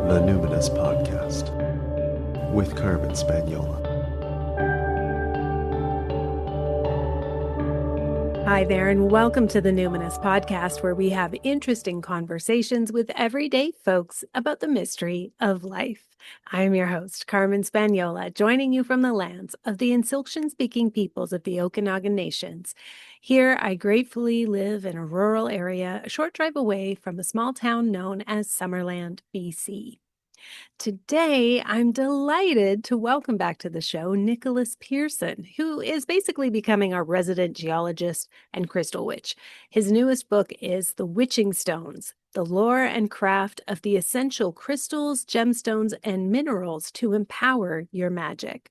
The Numinous Podcast with Carmen Spaniola. Hi there, and welcome to the Numinous Podcast, where we have interesting conversations with everyday folks about the mystery of life. I'm your host, Carmen Spaniola, joining you from the lands of the Insilkshin-speaking peoples of the Okanagan Nations. Here, I gratefully live in a rural area, a short drive away from a small town known as Summerland, BC. Today, I'm delighted to welcome back to the show Nicholas Pearson, who is basically becoming our resident geologist and crystal witch. His newest book is The Witching Stones, the lore and craft of the essential crystals, gemstones, and minerals to empower your magic.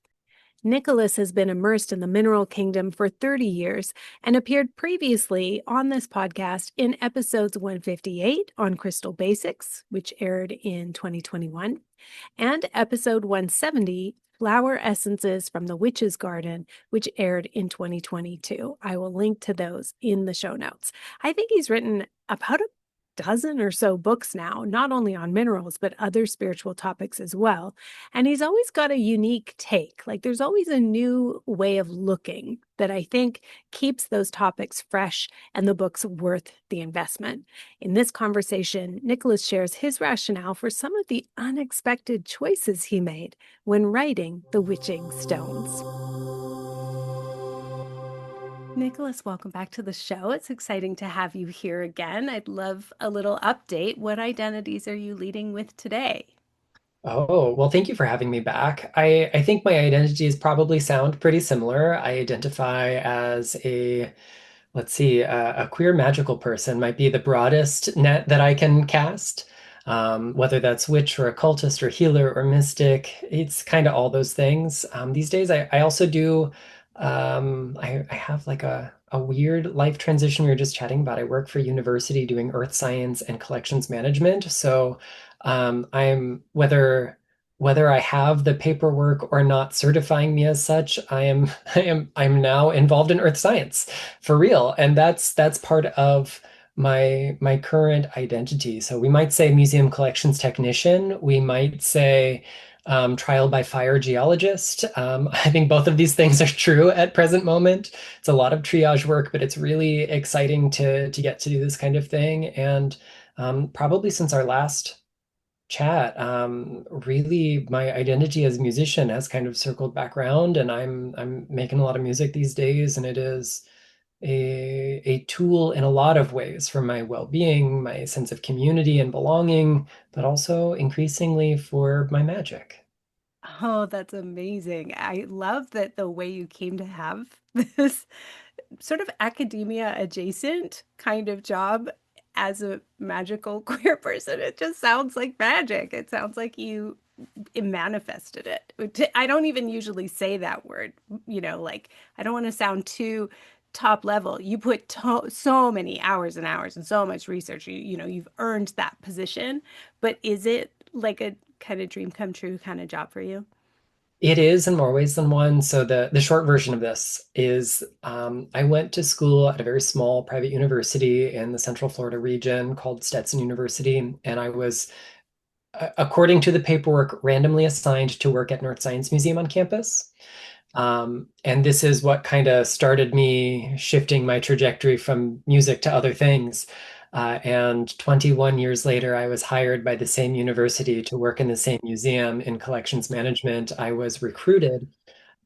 Nicholas has been immersed in the mineral kingdom for 30 years and appeared previously on this podcast in episodes 158 on Crystal Basics, which aired in 2021, and episode 170, Flower Essences from the Witch's Garden, which aired in 2022. I will link to those in the show notes. I think he's written about a dozen or so books now, not only on minerals, but other spiritual topics as well. And he's always got a unique take. Like there's always a new way of looking that I think keeps those topics fresh and the books worth the investment. In this conversation, Nicholas shares his rationale for some of the unexpected choices he made when writing The Witching Stones. Nicholas, welcome back to the show. It's exciting to have you here again. I'd love a little update. What identities are you leading with today? Oh, well, thank you for having me back. I think my identities probably sound pretty similar. I identify as let's see, a queer magical person might be the broadest net that I can cast. Whether that's witch or occultist or healer or mystic, it's kind of all those things. These days, I also do, I have like a weird life transition we were just chatting about. I work for a university doing earth science and collections management. So I'm whether I have the paperwork or not certifying me as such, I'm now involved in earth science for real. And that's part of my current identity. So we might say museum collections technician, we might say trial by fire geologist. I think both of these things are true at present moment. It's a lot of triage work, but it's really exciting to get to do this kind of thing. And probably since our last chat, really my identity as a musician has kind of circled back around, and I'm making a lot of music these days, and it is a tool in a lot of ways for my well-being, my sense of community and belonging, but also increasingly for my magic. Oh, that's amazing. I love that the way you came to have this sort of academia adjacent kind of job as a magical queer person. It just sounds like magic. It sounds like you manifested it. I don't even usually say that word, like I don't want to sound too top level. You put so many hours and hours and so much research. You've earned that position. But is it like a kind of dream come true kind of job for you? It is in more ways than one. So the short version of this is I went to school at a very small private university in the Central Florida region called Stetson University, and I was, according to the paperwork, randomly assigned to work at North Science Museum on campus. And this is what kind of started me shifting my trajectory from music to other things. And 21 years later, I was hired by the same university to work in the same museum in collections management. I was recruited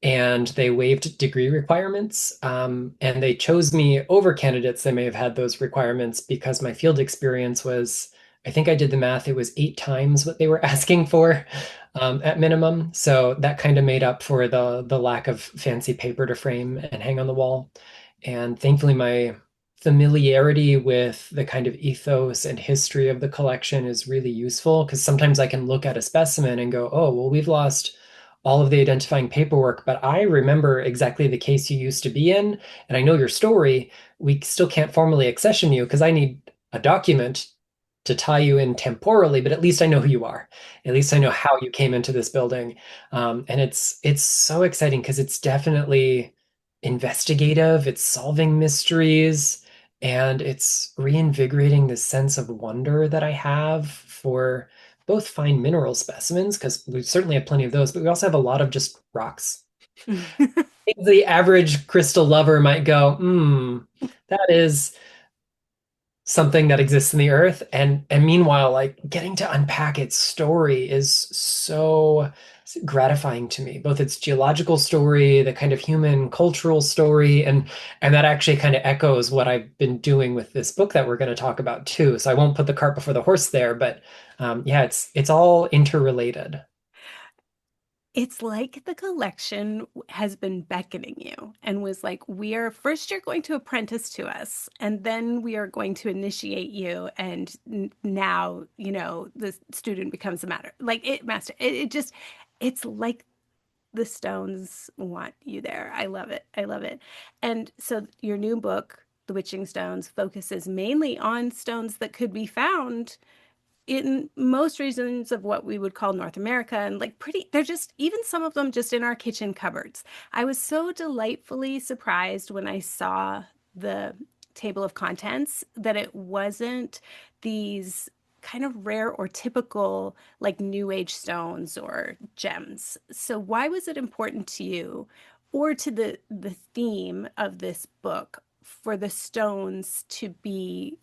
and they waived degree requirements. And they chose me over candidates that may have had those requirements because my field experience was, I think I did the math, it was 8 times what they were asking for at minimum. So that kind of made up for the lack of fancy paper to frame and hang on the wall. And thankfully, my familiarity with the kind of ethos and history of the collection is really useful because sometimes I can look at a specimen and go, oh, well, we've lost all of the identifying paperwork, but I remember exactly the case you used to be in, and I know your story. We still can't formally accession you because I need a document to tie you in temporally, but at least I know who you are. At least I know how you came into this building. And it's so exciting because it's definitely investigative, it's solving mysteries, and it's reinvigorating this sense of wonder that I have for both fine mineral specimens, because we certainly have plenty of those, but we also have a lot of just rocks. The average crystal lover might go, that is something that exists in the earth. And meanwhile, like getting to unpack its story is so gratifying to me, both its geological story, the kind of human cultural story, and that actually kind of echoes what I've been doing with this book that we're going to talk about too. So I won't put the cart before the horse there, but yeah, it's all interrelated. It's like the collection has been beckoning you and was like, we are first, you're going to apprentice to us, and then we are going to initiate you. And now, the student becomes a matter like it, master. It just, it's like the stones want you there. I love it. I love it. And so your new book, The Witching Stones, focuses mainly on stones that could be found in most regions of what we would call North America, and like they're just, even some of them just in our kitchen cupboards. I was so delightfully surprised when I saw the table of contents that it wasn't these kind of rare or typical like new age stones or gems. So why was it important to you, or to the theme of this book, for the stones to be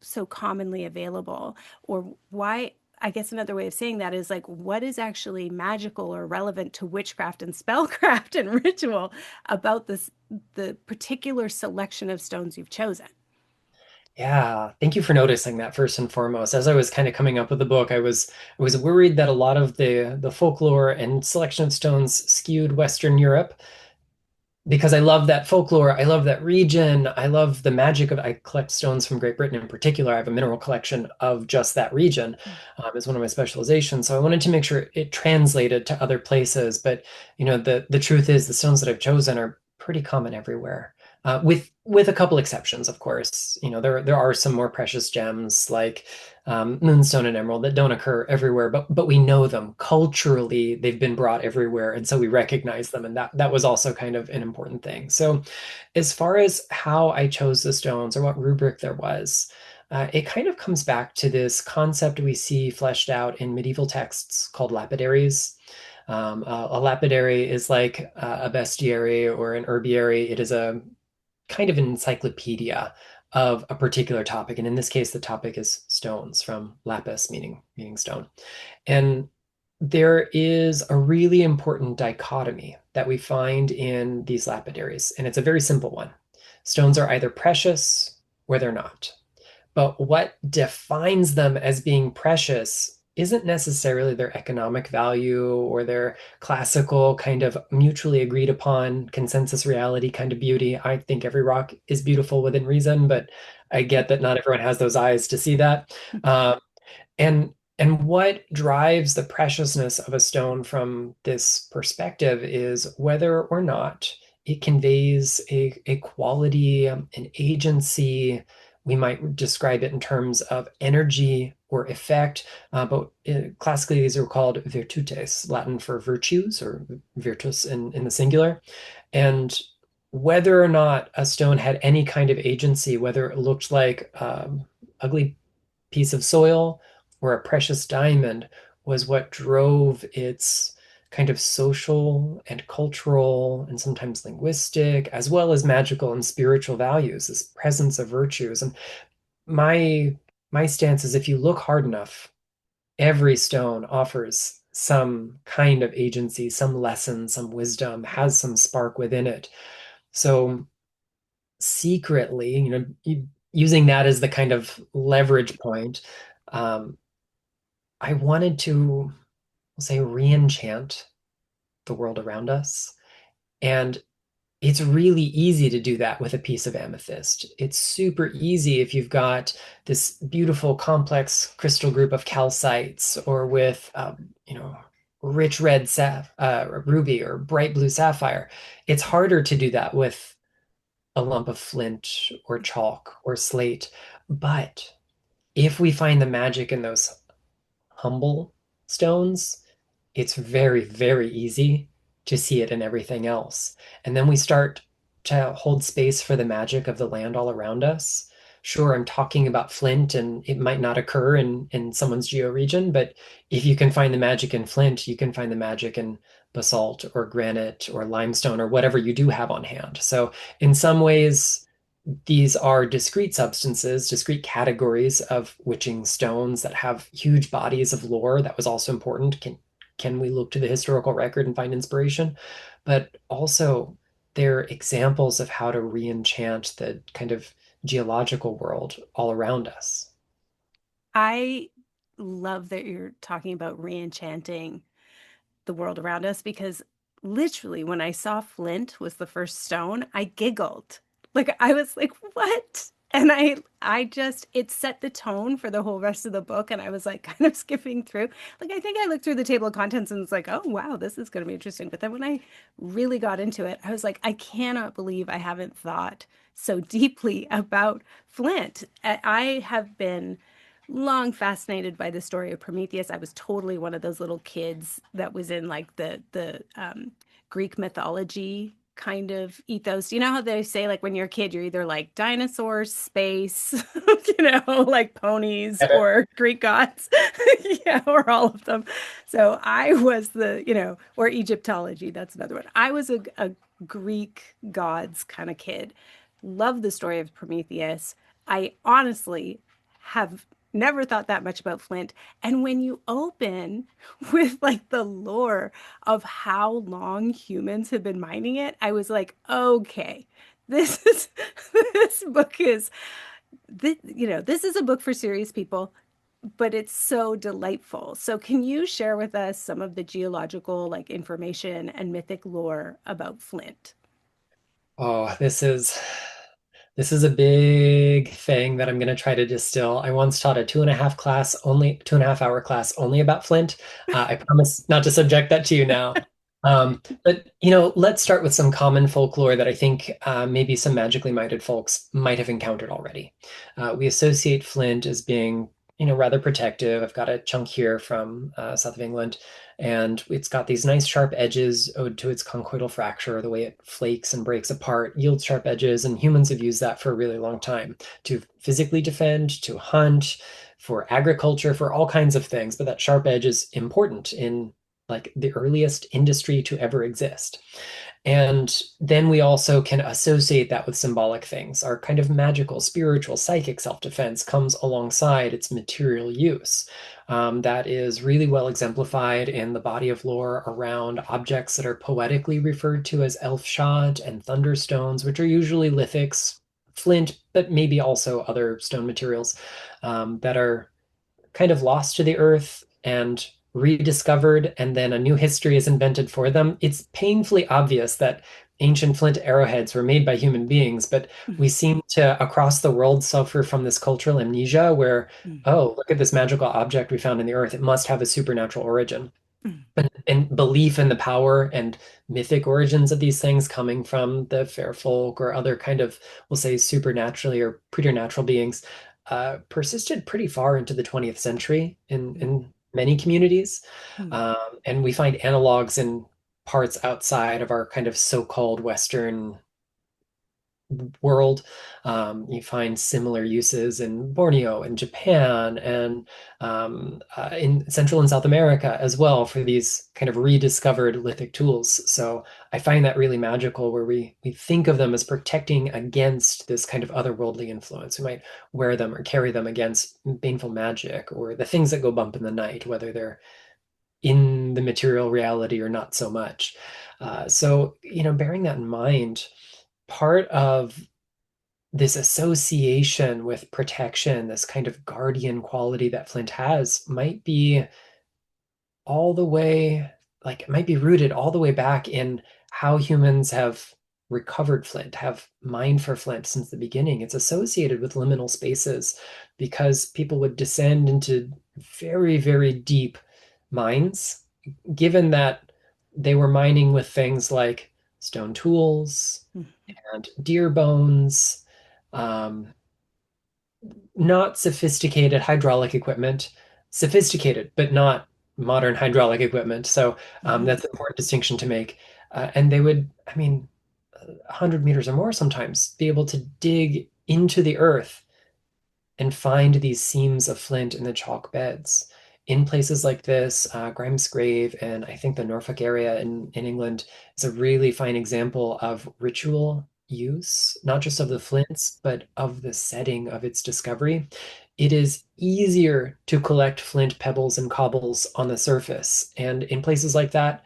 so commonly available? Or why, I guess another way of saying that is like, what is actually magical or relevant to witchcraft and spellcraft and ritual about this, the particular selection of stones you've chosen? Yeah, thank you for noticing that first and foremost. As I was kind of coming up with the book, I was worried that a lot of the folklore and selection of stones skewed Western Europe, because I love that folklore. I love that region. I love the magic of, I collect stones from Great Britain in particular. I have a mineral collection of just that region, is one of my specializations. So I wanted to make sure it translated to other places. But the truth is the stones that I've chosen are pretty common everywhere. With a couple exceptions, of course. There are some more precious gems like moonstone and emerald that don't occur everywhere, but we know them culturally. They've been brought everywhere, and so we recognize them, and that was also kind of an important thing. So, as far as how I chose the stones or what rubric there was, it kind of comes back to this concept we see fleshed out in medieval texts called lapidaries. A lapidary is like a bestiary or an herbiary. It is a kind of an encyclopedia of a particular topic. And in this case, the topic is stones, from lapis, meaning stone. And there is a really important dichotomy that we find in these lapidaries, and it's a very simple one. Stones are either precious or they're not. But what defines them as being precious isn't necessarily their economic value or their classical kind of mutually agreed upon consensus reality kind of beauty. I think every rock is beautiful within reason, but I get that not everyone has those eyes to see that. Um, and what drives the preciousness of a stone from this perspective is whether or not it conveys a quality, an agency. We might describe it in terms of energy or effect, but classically these are called virtutes, Latin for virtues, or virtus in the singular. And whether or not a stone had any kind of agency, whether it looked like ugly piece of soil or a precious diamond, was what drove its kind of social and cultural and sometimes linguistic, as well as magical and spiritual values, this presence of virtues. And my my stance is if you look hard enough, every stone offers some kind of agency, some lesson, some wisdom, has some spark within it. So secretly, using that as the kind of leverage point, um, I wanted to, say, re-enchant the world around us. And it's really easy to do that with a piece of amethyst. It's super easy if you've got this beautiful, complex crystal group of calcites, or with, rich red ruby or bright blue sapphire. It's harder to do that with a lump of flint or chalk or slate. But if we find the magic in those humble stones, it's very, very easy to see it in everything else. And then we start to hold space for the magic of the land all around us. sure, I'm talking about flint and it might not occur in someone's georegion, but if you can find the magic in flint, you can find the magic in basalt or granite or limestone or whatever you do have on hand. So in some ways, these are discrete substances, discrete categories of witching stones that have huge bodies of lore. That was also important. Can we look to the historical record and find inspiration? But also, they're examples of how to re-enchant the kind of geological world all around us. I love that you're talking about re-enchanting the world around us because literally when I saw flint was the first stone, I giggled. Like I was like, "What?" And I just it set the tone for the whole rest of the book and I was like kind of skipping through. Like I think I looked through the table of contents and was like, "Oh, wow, this is going to be interesting." But then when I really got into it, I was like, "I cannot believe I haven't thought so deeply about flint." I have been long fascinated by the story of Prometheus. I was totally one of those little kids that was in like the Greek mythology kind of ethos. You know how they say like when you're a kid, you're either like dinosaurs, space, like ponies or Greek gods. Yeah, or all of them. So I was or Egyptology, that's another one. I was a Greek gods kind of kid. Love the story of Prometheus. I honestly have never thought that much about flint. And when you open with like the lore of how long humans have been mining it, I was like, okay, this is this book is this is a book for serious people, but it's so delightful. So can you share with us some of the geological like information and mythic lore about flint? Oh, this is a big thing that I'm going to try to distill. I once taught a 2.5 hour class only about flint. I promise not to subject that to you now. But let's start with some common folklore that I think maybe some magically minded folks might have encountered already. We associate flint as being, rather protective. I've got a chunk here from south of England, and it's got these nice sharp edges owed to its conchoidal fracture. The way it flakes and breaks apart yields sharp edges, and humans have used that for a really long time to physically defend, to hunt, for agriculture, for all kinds of things. But that sharp edge is important in like the earliest industry to ever exist. And then we also can associate that with symbolic things. Our kind of magical, spiritual, psychic self defense comes alongside its material use. That is really well exemplified in the body of lore around objects that are poetically referred to as elf shot and thunderstones, which are usually lithics, flint, but maybe also other stone materials that are kind of lost to the earth and rediscovered, and then a new history is invented for them. It's painfully obvious that ancient flint arrowheads were made by human beings, but we seem to, across the world, suffer from this cultural amnesia where, oh, look at this magical object we found in the earth. It must have a supernatural origin. And belief in the power and mythic origins of these things coming from the fair folk or other kind of, we'll say, supernaturally or preternatural beings persisted pretty far into the 20th century in many communities. And we find analogs in parts outside of our kind of so-called Western world. You find similar uses in Borneo and Japan and in Central and South America as well for these kind of rediscovered lithic tools. So I find that really magical where we think of them as protecting against this kind of otherworldly influence. We might wear them or carry them against baneful magic or the things that go bump in the night, whether they're in the material reality or not so much. Bearing that in mind, part of this association with protection, this kind of guardian quality that flint has, might be all the way, like, it might be rooted all the way back in how humans have recovered flint, have mined for flint since the beginning. It's associated with liminal spaces because people would descend into very, very deep mines, given that they were mining with things like stone tools and deer bones, um, not sophisticated hydraulic equipment, sophisticated, but not modern hydraulic equipment. So that's an important distinction to make. And they would, I mean, 100 meters or more sometimes, be able to dig into the earth and find these seams of flint in the chalk beds. In places like this, Grimes Grave and I think the Norfolk area in England is a really fine example of ritual use, not just of the flints, but of the setting of its discovery. It is easier to collect flint pebbles and cobbles on the surface. And in places like that,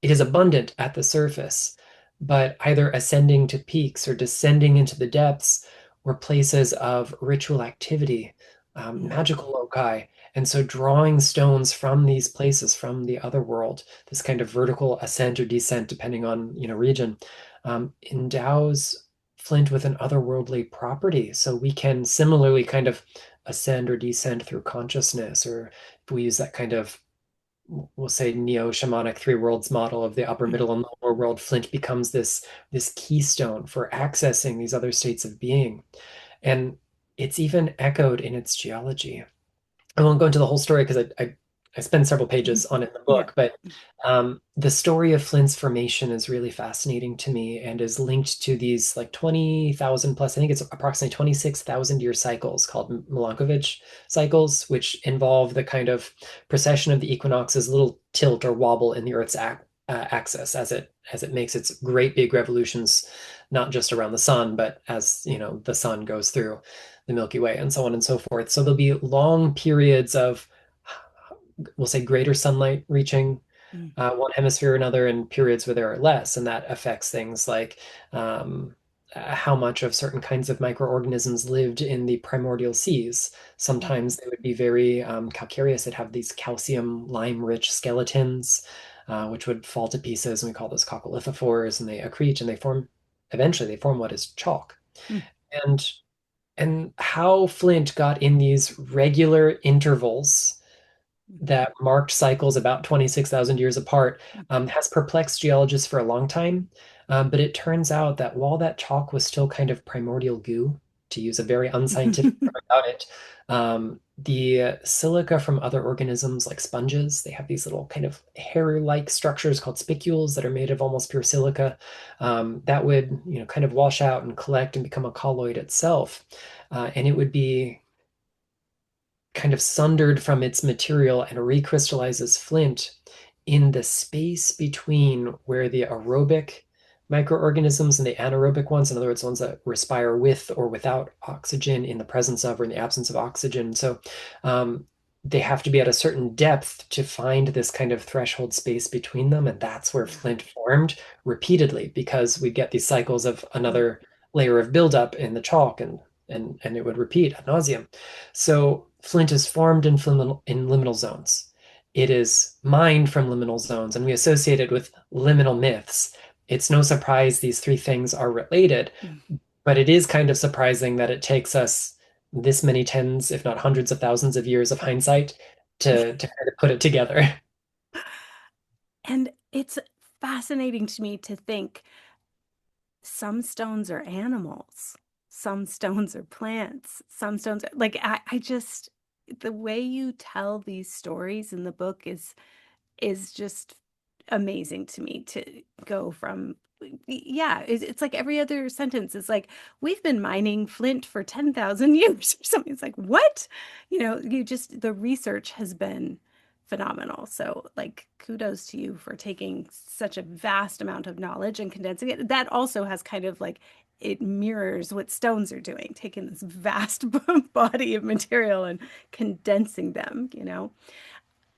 it is abundant at the surface, but either ascending to peaks or descending into the depths were places of ritual activity, Mm, magical loci. And so drawing stones from these places, from the other world, this kind of vertical ascent or descent, depending on, region, endows flint with an otherworldly property. So we can similarly kind of ascend or descend through consciousness, or if we use that kind of, we'll say, neo-shamanic three worlds model of the upper, mm, middle, and lower world, flint becomes this keystone for accessing these other states of being. And it's even echoed in its geology. I won't go into the whole story because I spend several pages on it in the yeah. book, but the story of Flint's formation is really fascinating to me and is linked to these like 20,000 plus, I think it's approximately 26,000 year cycles called Milankovitch cycles, which involve the kind of precession of the equinoxes, little tilt or wobble in the Earth's axis as it makes its great big revolutions, not just around the sun, but as the sun goes through the Milky Way and so on and so forth. So there'll be long periods of, we'll say, greater sunlight reaching Mm, one hemisphere or another, and periods where there are less, and that affects things like um, how much of certain kinds of microorganisms lived in the primordial seas. mm, Sometimes they would be very calcareous. They'd have these calcium lime-rich skeletons, which would fall to pieces, and we call those coccolithophores, and they accrete and eventually they form what is chalk. mm, And how flint got in these regular intervals mm, that marked cycles about 26,000 years apart mm. has perplexed geologists for a long time. But it turns out that while that chalk was still kind of primordial goo, to use a very unscientific term about it, the silica from other organisms like sponges, they have these little kind of hair-like structures called spicules that are made of almost pure silica, that would, kind of wash out and collect and become a colloid itself. And it would be kind of sundered from its material and recrystallizes flint in the space between where the aerobic microorganisms and the anaerobic ones, in other words, ones that respire with or without oxygen, in the presence of or in the absence of oxygen. So they have to be at a certain depth to find this kind of threshold space between them. And that's where Yeah. flint formed repeatedly, because we get these cycles of Mm, another layer of buildup in the chalk, and it would repeat ad nauseum. So flint is formed in liminal zones. It is mined from liminal zones, and we associate it with liminal myths. It's no surprise these three things are related, mm. but it is kind of surprising that it takes us this many tens, if not hundreds of thousands of years of hindsight to kind of put it together. And it's fascinating to me to think some stones are animals, some stones are plants, some stones are like I just the way you tell these stories in the book is just amazing to me to go from yeah, it's like every other sentence is like we've been mining flint for 10,000 years or something. It's like what? You just the research has been phenomenal. So like kudos to you for taking such a vast amount of knowledge and condensing it. That also has kind of like it mirrors what stones are doing, taking this vast body of material and condensing them.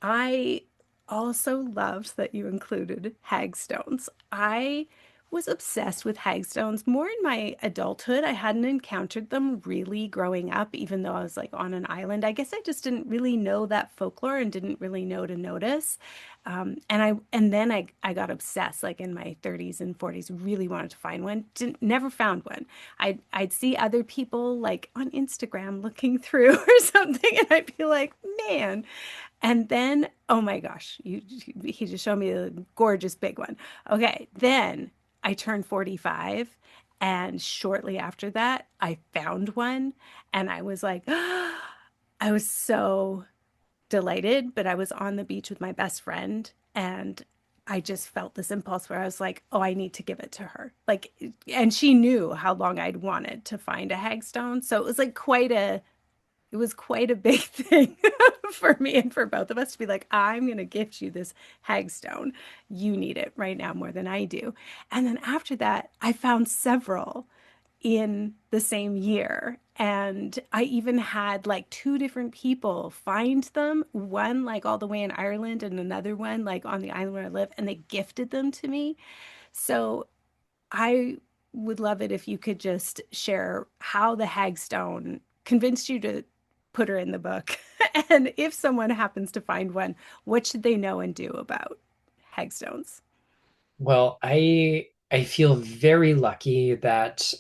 I also loved that you included hagstones. I was obsessed with hagstones more in my adulthood. I hadn't encountered them really growing up, even though I was like on an island. I guess I just didn't really know that folklore and didn't really know to notice. And then I got obsessed, like in my 30s and 40s, really wanted to find one. Didn't never found one. I'd see other people like on Instagram looking through or something, and I'd be like, man, and then, oh my gosh, he just showed me a gorgeous big one. Okay, then I turned 45, and shortly after that, I found one, and I was like, I was so delighted, but I was on the beach with my best friend, and I just felt this impulse where I was like, oh, I need to give it to her. Like, and she knew how long I'd wanted to find a hagstone. So it was like quite a it was quite a big thing for me and for both of us to be like, I'm going to gift you this hagstone. You need it right now more than I do. And then after that, I found several in the same year. And I even had like two different people find them, one like all the way in Ireland and another one like on the island where I live, and they gifted them to me. So I would love it if you could just share how the hagstone convinced you to put her in the book. And if someone happens to find one, what should they know and do about hagstones? Well, I feel very lucky that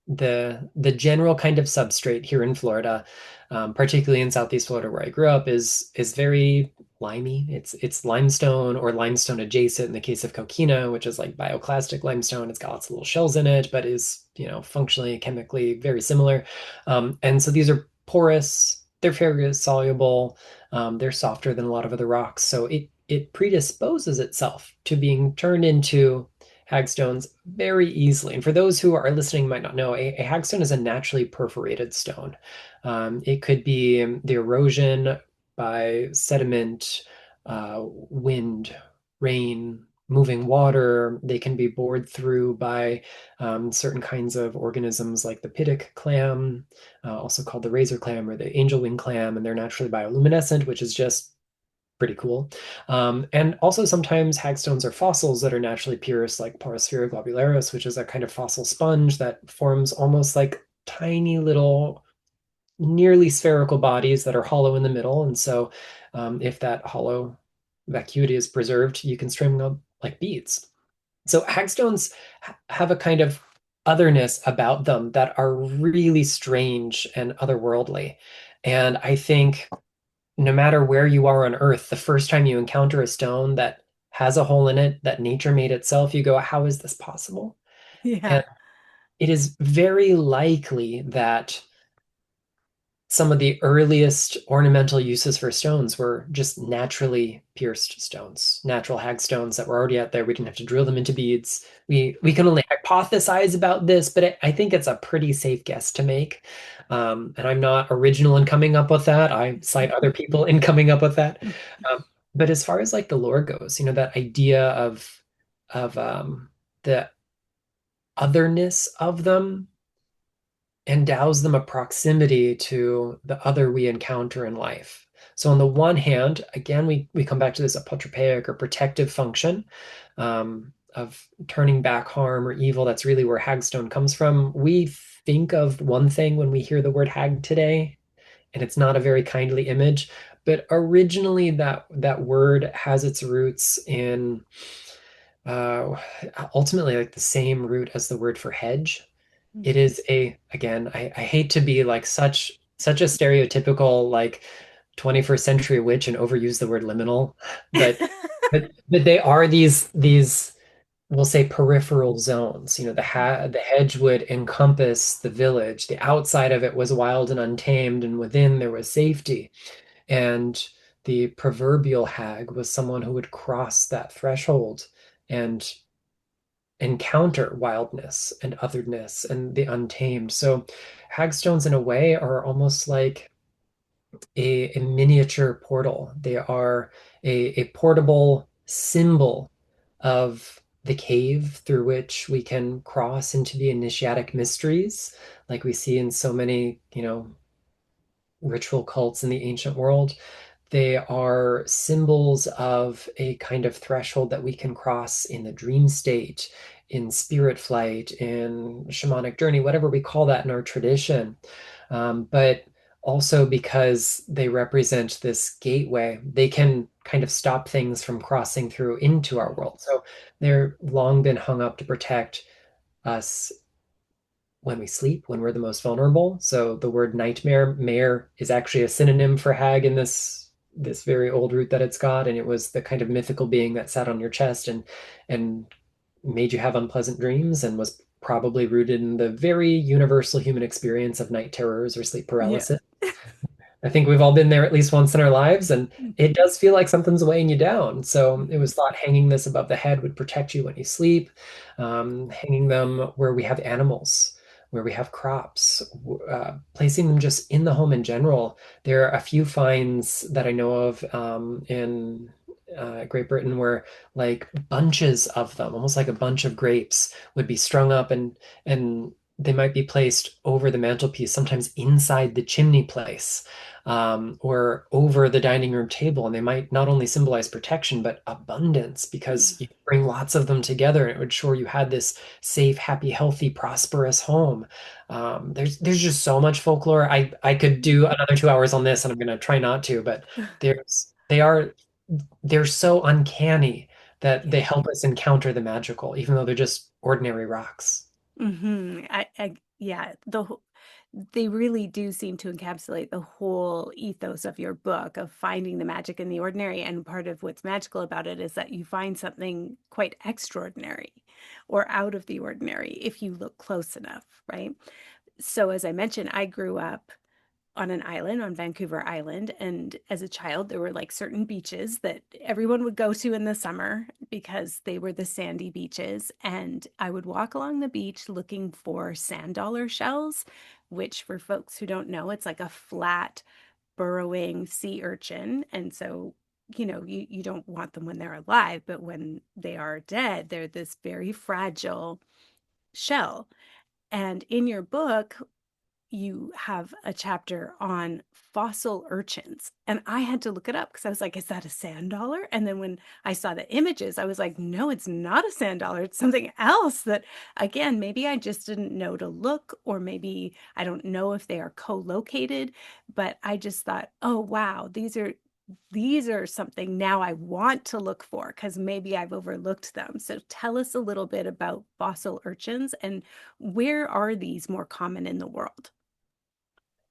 the general kind of substrate here in Florida, particularly in Southeast Florida where I grew up, is very limey. It's limestone or limestone adjacent in the case of coquina, which is like bioclastic limestone. It's got lots of little shells in it, but is, functionally, chemically very similar. And so these are porous, they're very soluble, they're softer than a lot of other rocks. So it predisposes itself to being turned into hagstones very easily. And for those who are listening might not know, a hagstone is a naturally perforated stone. It could be the erosion by sediment, wind, rain, moving water. They can be bored through by certain kinds of organisms like the pittic clam, also called the razor clam or the angel wing clam, and they're naturally bioluminescent, which is just pretty cool. And also sometimes hagstones are fossils that are naturally pierced, like Porosphera globularis, which is a kind of fossil sponge that forms almost like tiny little, nearly spherical bodies that are hollow in the middle. And so if that hollow vacuity is preserved, you can string them like beads. So hagstones have a kind of otherness about them that are really strange and otherworldly. And I think no matter where you are on Earth, the first time you encounter a stone that has a hole in it that nature made itself, you go, how is this possible? Yeah. And it is very likely that some of the earliest ornamental uses for stones were just naturally pierced stones, natural hagstones that were already out there. We didn't have to drill them into beads. We can only hypothesize about this, but I think it's a pretty safe guess to make. And I'm not original in coming up with that. I cite other people in coming up with that. But as far as like the lore goes, that idea of the otherness of them endows them a proximity to the other we encounter in life. So on the one hand, again, we come back to this apotropaic or protective function of turning back harm or evil. That's really where hagstone comes from. We think of one thing when we hear the word hag today, and it's not a very kindly image. But originally, that word has its roots in uh, ultimately like the same root as the word for hedge. It is again, I hate to be like such a stereotypical like 21st century witch and overuse the word liminal, but but they are these we'll say peripheral zones. The hedge would encompass the village. The outside of it was wild and untamed, and within there was safety. And the proverbial hag was someone who would cross that threshold and encounter wildness and otherness and the untamed. So hagstones in a way are almost like a miniature portal. They are a portable symbol of the cave through which we can cross into the initiatic mysteries, like we see in so many, ritual cults in the ancient world. They are symbols of a kind of threshold that we can cross in the dream state, in spirit flight, in shamanic journey, whatever we call that in our tradition. But also because they represent this gateway, they can kind of stop things from crossing through into our world. So they're long been hung up to protect us when we sleep, when we're the most vulnerable. So the word nightmare, mare, is actually a synonym for hag in this very old root that it's got, and it was the kind of mythical being that sat on your chest and made you have unpleasant dreams, and was probably rooted in the very universal human experience of night terrors or sleep Yeah. paralysis. I think we've all been there at least once in our lives, and it does feel like something's weighing you down. So it was thought hanging this above the head would protect you when you sleep, hanging them where we have animals. where we have crops, placing them just in the home in general. There are a few finds that I know of in Great Britain where like bunches of them, almost like a bunch of grapes, would be strung up and they might be placed over the mantelpiece, sometimes inside the chimney place, or over the dining room table. And they might not only symbolize protection, but abundance because you bring lots of them together and it would show you had this safe, happy, healthy, prosperous home. There's just so much folklore. I could do another 2 hours on this, and I'm gonna try not to, but they're so uncanny that Yeah. they help us encounter the magical, even though they're just ordinary rocks. Yeah, they really do seem to encapsulate the whole ethos of your book of finding the magic in the ordinary. And part of what's magical about it is that you find something quite extraordinary or out of the ordinary if you look close enough, right? So, as I mentioned, I grew up on an island on Vancouver Island. And as a child, there were like certain beaches that everyone would go to in the summer because they were the sandy beaches. And I would walk along the beach looking for sand dollar shells, which for folks who don't know, it's like a flat, burrowing sea urchin. And so, you don't want them when they're alive, but when they are dead, they're this very fragile shell. And in your book, you have a chapter on fossil urchins. And I had to look it up because I was like, is that a sand dollar? And then when I saw the images, I was like, no, it's not a sand dollar. It's something else that, again, maybe I just didn't know to look, or maybe I don't know if they are co-located, but I just thought, oh, wow, these are something now I want to look for because maybe I've overlooked them. So tell us a little bit about fossil urchins and where are these more common in the world?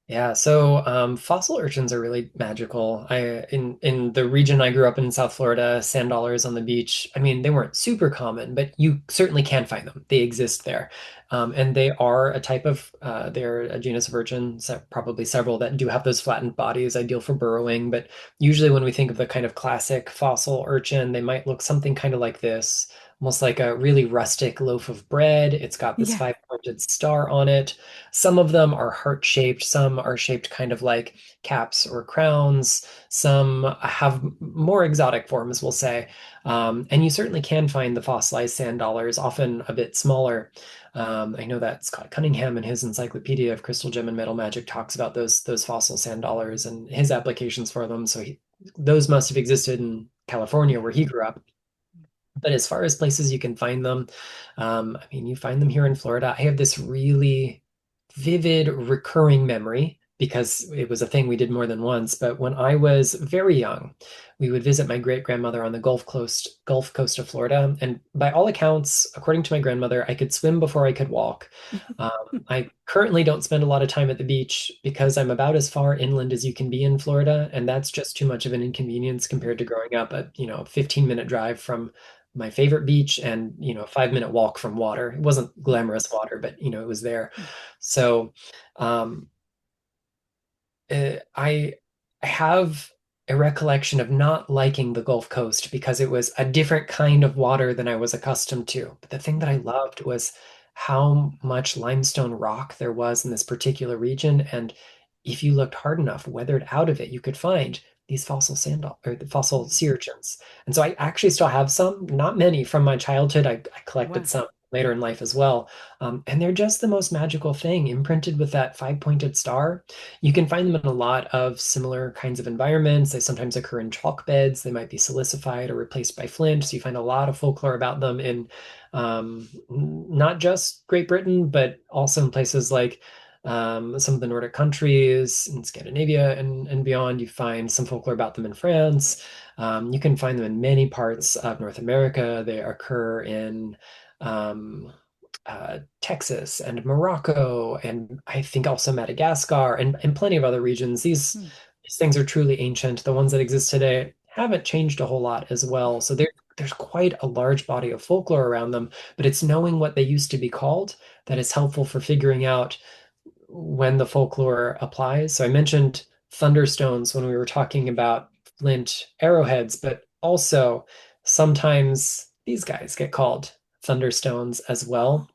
Yeah, so fossil urchins are really magical. In the region I grew up in, South Florida, sand dollars on the beach. I mean, they weren't super common, but you certainly can find them. They exist there, and they are a type of they're a genus of urchin, probably several that do have those flattened bodies, ideal for burrowing. But usually, when we think of the kind of classic fossil urchin, they might look something kind of like this, almost like a really rustic loaf of bread. It's got this Yeah. five-pointed star on it. Some of them are heart-shaped, some are shaped kind of like caps or crowns, some have more exotic forms, we'll say. And you certainly can find the fossilized sand dollars, often a bit smaller. I know that Scott Cunningham in his Encyclopedia of Crystal Gem and Metal Magic talks about those fossil sand dollars and his applications for them. So those must have existed in California where he grew up. But as far as places you can find them, I mean, you find them here in Florida. I have this really vivid recurring memory because it was a thing we did more than once. But when I was very young, we would visit my great grandmother on the Gulf Coast of Florida. And by all accounts, according to my grandmother, I could swim before I could walk. Um, I currently don't spend a lot of time at the beach because I'm about as far inland as you can be in Florida, and that's just too much of an inconvenience compared to growing up at, 15-minute drive from my favorite beach and, a 5-minute walk from water. It wasn't glamorous water, but, it was there. So, um, I have a recollection of not liking the Gulf Coast because it was a different kind of water than I was accustomed to. But the thing that I loved was how much limestone rock there was in this particular region. And if you looked hard enough, weathered out of it, you could find these fossil or the fossil sea urchins. And so I actually still have some, not many from my childhood. I collected Wow. some later in life as well. And they're just the most magical thing, imprinted with that five-pointed star. You can find them in a lot of similar kinds of environments. They sometimes occur in chalk beds. They might be silicified or replaced by flint. So you find a lot of folklore about them in not just Great Britain, but also in places like some of the Nordic countries in Scandinavia and beyond. You find some folklore about them in France. You can find them in many parts of North America. They occur in um, Texas and Morocco, and I think also Madagascar and plenty of other regions. Hmm. These things are truly ancient. The ones that exist today haven't changed a whole lot as well. So there's quite a large body of folklore around them, but it's knowing what they used to be called that is helpful for figuring out when the folklore applies. So I mentioned thunderstones when we were talking about flint arrowheads, but also sometimes these guys get called thunderstones as Oh, well.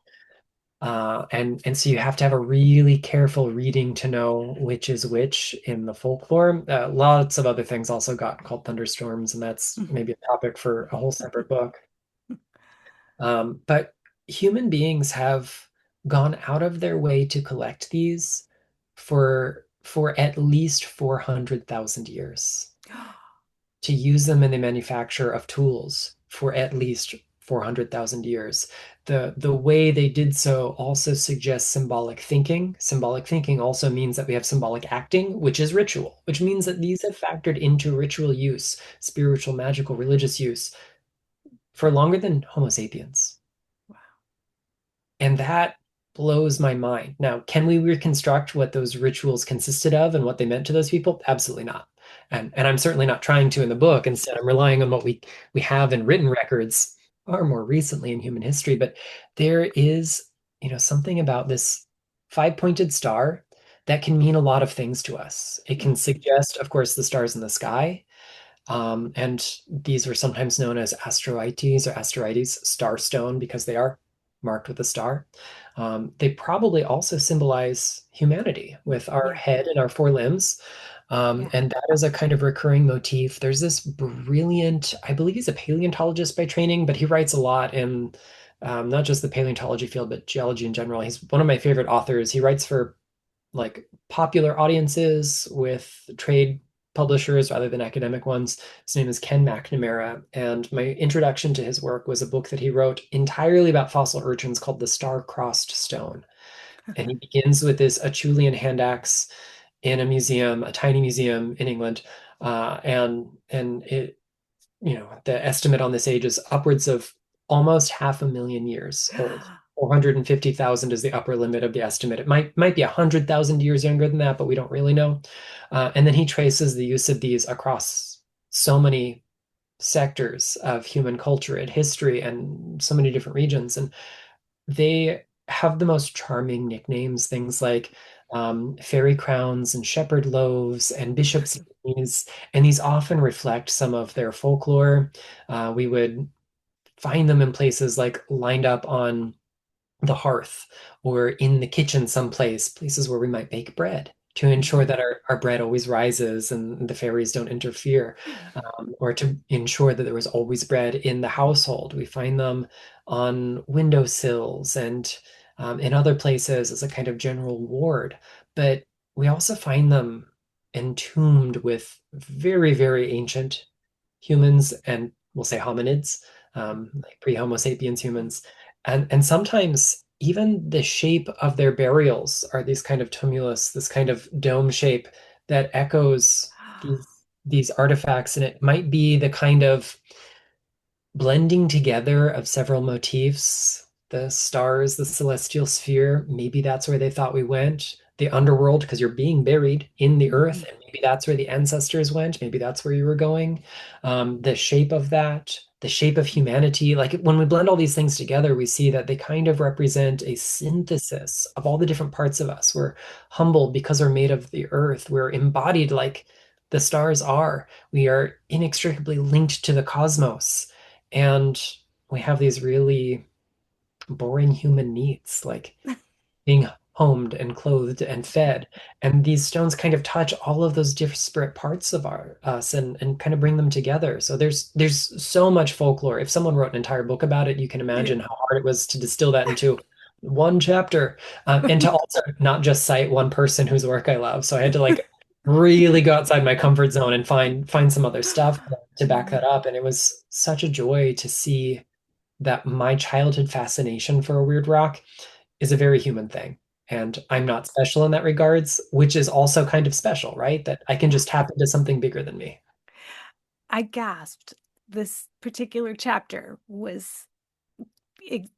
And so you have to have a really careful reading to know which is which in the folklore. Lots of other things also got called thunderstorms, and that's maybe a topic for a whole separate book. But human beings have gone out of their way to collect these for at least 400,000 years, to use them in the manufacture of tools for at least 400,000 years. The way they did so also suggests symbolic thinking. Symbolic thinking also means that we have symbolic acting, which is ritual, which means that these have factored into ritual use, spiritual, magical, religious use for longer than Homo sapiens. And that blows my mind. Now, can we reconstruct what those rituals consisted of and what they meant to those people? Absolutely not. And I'm certainly not trying to in the book. Instead, I'm relying on what we have in written records far more recently in human history. But there is, something about this five-pointed star that can mean a lot of things to us. It can suggest, of course, the stars in the sky. And these were sometimes known as asteroites or asteroides, starstone, because they are marked with a star. They probably also symbolize humanity with our Yeah. head and our four limbs. Yeah. And that is a kind of recurring motif. There's this brilliant, I believe he's a paleontologist by training, but he writes a lot in not just the paleontology field, but geology in general. He's one of my favorite authors. He writes for like popular audiences with trade publishers rather than academic ones. His name is Ken McNamara, and my introduction to his work was a book that he wrote entirely about fossil urchins called The Star-Crossed Stone. And he begins with this Acheulean hand axe in a museum, a tiny museum in England, and it, the estimate on this age is upwards of almost 500,000 years old. 450,000 is the upper limit of the estimate. It might be 100,000 years younger than that, but we don't really know. And then he traces the use of these across so many sectors of human culture and history and so many different regions. And they have the most charming nicknames, things like fairy crowns and shepherd loaves and bishop's knees. And these often reflect some of their folklore. We would find them in places like lined up on the hearth or in the kitchen someplace, places where we might bake bread to ensure that our bread always rises and the fairies don't interfere, or to ensure that there was always bread in the household. We find them on windowsills and in other places as a kind of general ward. But we also find them entombed with very, very ancient humans and we'll say hominids, like pre-Homo sapiens humans. And sometimes even the shape of their burials are these kind of tumulus, this kind of dome shape that echoes these artifacts. And it might be the kind of blending together of several motifs, the stars, the celestial sphere. Maybe that's where they thought we went. The underworld, because you're being buried in the earth, and maybe that's where the ancestors went. Maybe that's where you were going. The shape of that, the shape of humanity. Like when we blend all these things together, we see that they kind of represent a synthesis of all the different parts of us. We're humbled because we're made of the earth. We're embodied like the stars are. We are inextricably linked to the cosmos. And we have these really boring human needs, like being homed and clothed and fed. And these stones kind of touch all of those disparate parts of us and kind of bring them together. So there's so much folklore. If someone wrote an entire book about it, you can Yeah. imagine how hard it was to distill that into one chapter, and to also not just cite one person whose work I love. So I had to like really go outside my comfort zone and find some other stuff to back that up. And it was such a joy to see that my childhood fascination for a weird rock is a very human thing. And I'm not special in that regards, which is also kind of special, right? That I can Yeah. just tap into something bigger than me. I gasped. This particular chapter was it,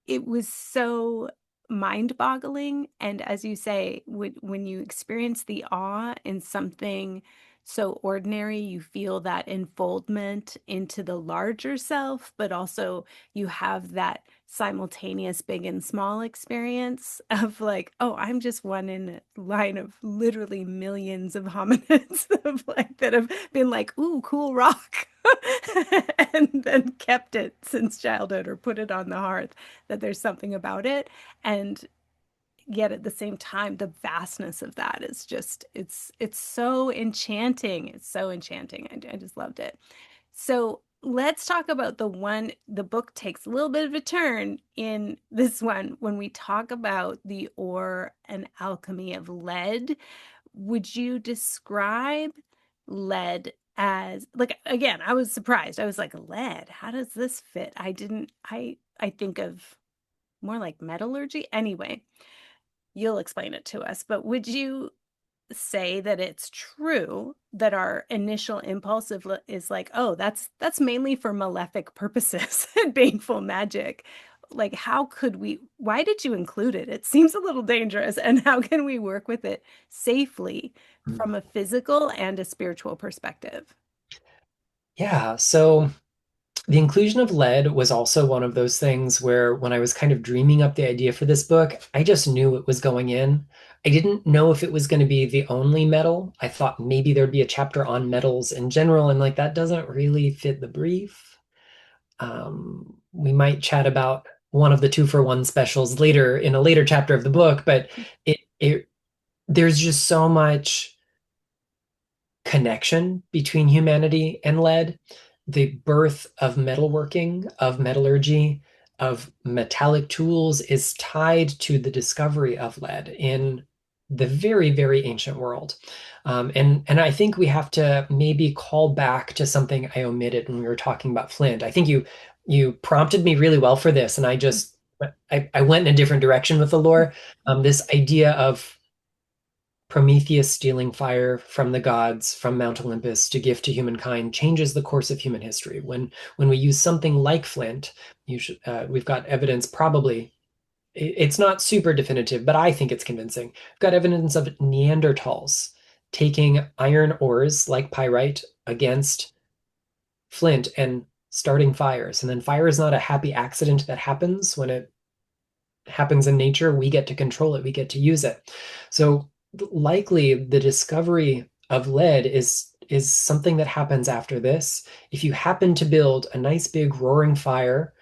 it was so mind-boggling. And as you say, when you experience the awe in something so ordinary, you feel that enfoldment into the larger self, but also you have that simultaneous big and small experience of like, oh, I'm just one in a line of literally millions of hominids of like that have been like, ooh, cool rock. and then kept it since childhood or put it on the hearth, that there's something about it. And yet at the same time, the vastness of that is just, it's so enchanting. It's so enchanting. I just loved it. So let's talk about the book takes a little bit of a turn in this one when we talk about the ore and alchemy of lead. Would you describe lead as, like, again, I was surprised. I was like, lead, how does this fit? I didn't, I think of more like metallurgy. Anyway, you'll explain it to us, but would you say that it's true that our initial impulse is like, oh, that's mainly for malefic purposes and baneful magic? Like, how could we, why did you include it? It seems a little dangerous. And how can we work with it safely from a physical and a spiritual perspective? Yeah, so the inclusion of lead was also one of those things where when I was kind of dreaming up the idea for this book, I just knew it was going in. I didn't know if it was going to be the only metal. I thought maybe there'd be a chapter on metals in general, and like that doesn't really fit the brief. We might chat about one of the two for one specials later in a later chapter of the book, but it there's just so much connection between humanity and lead. The birth of metalworking, of metallurgy, of metallic tools is tied to the discovery of lead in the very, very ancient world. And I think we have to maybe call back to something I omitted when we were talking about flint. I think you prompted me really well for this, and I went in a different direction with the lore. This idea of Prometheus stealing fire from the gods from Mount Olympus to gift to humankind changes the course of human history. When we use something like flint, we've got evidence probably it's not super definitive, but I think it's convincing. We've got evidence of Neanderthals taking iron ores like pyrite against flint and starting fires. And then fire is not a happy accident that happens when it happens in nature. We get to control it, we get to use it. So likely the discovery of lead is something that happens after this. If you happen to build a nice big roaring fire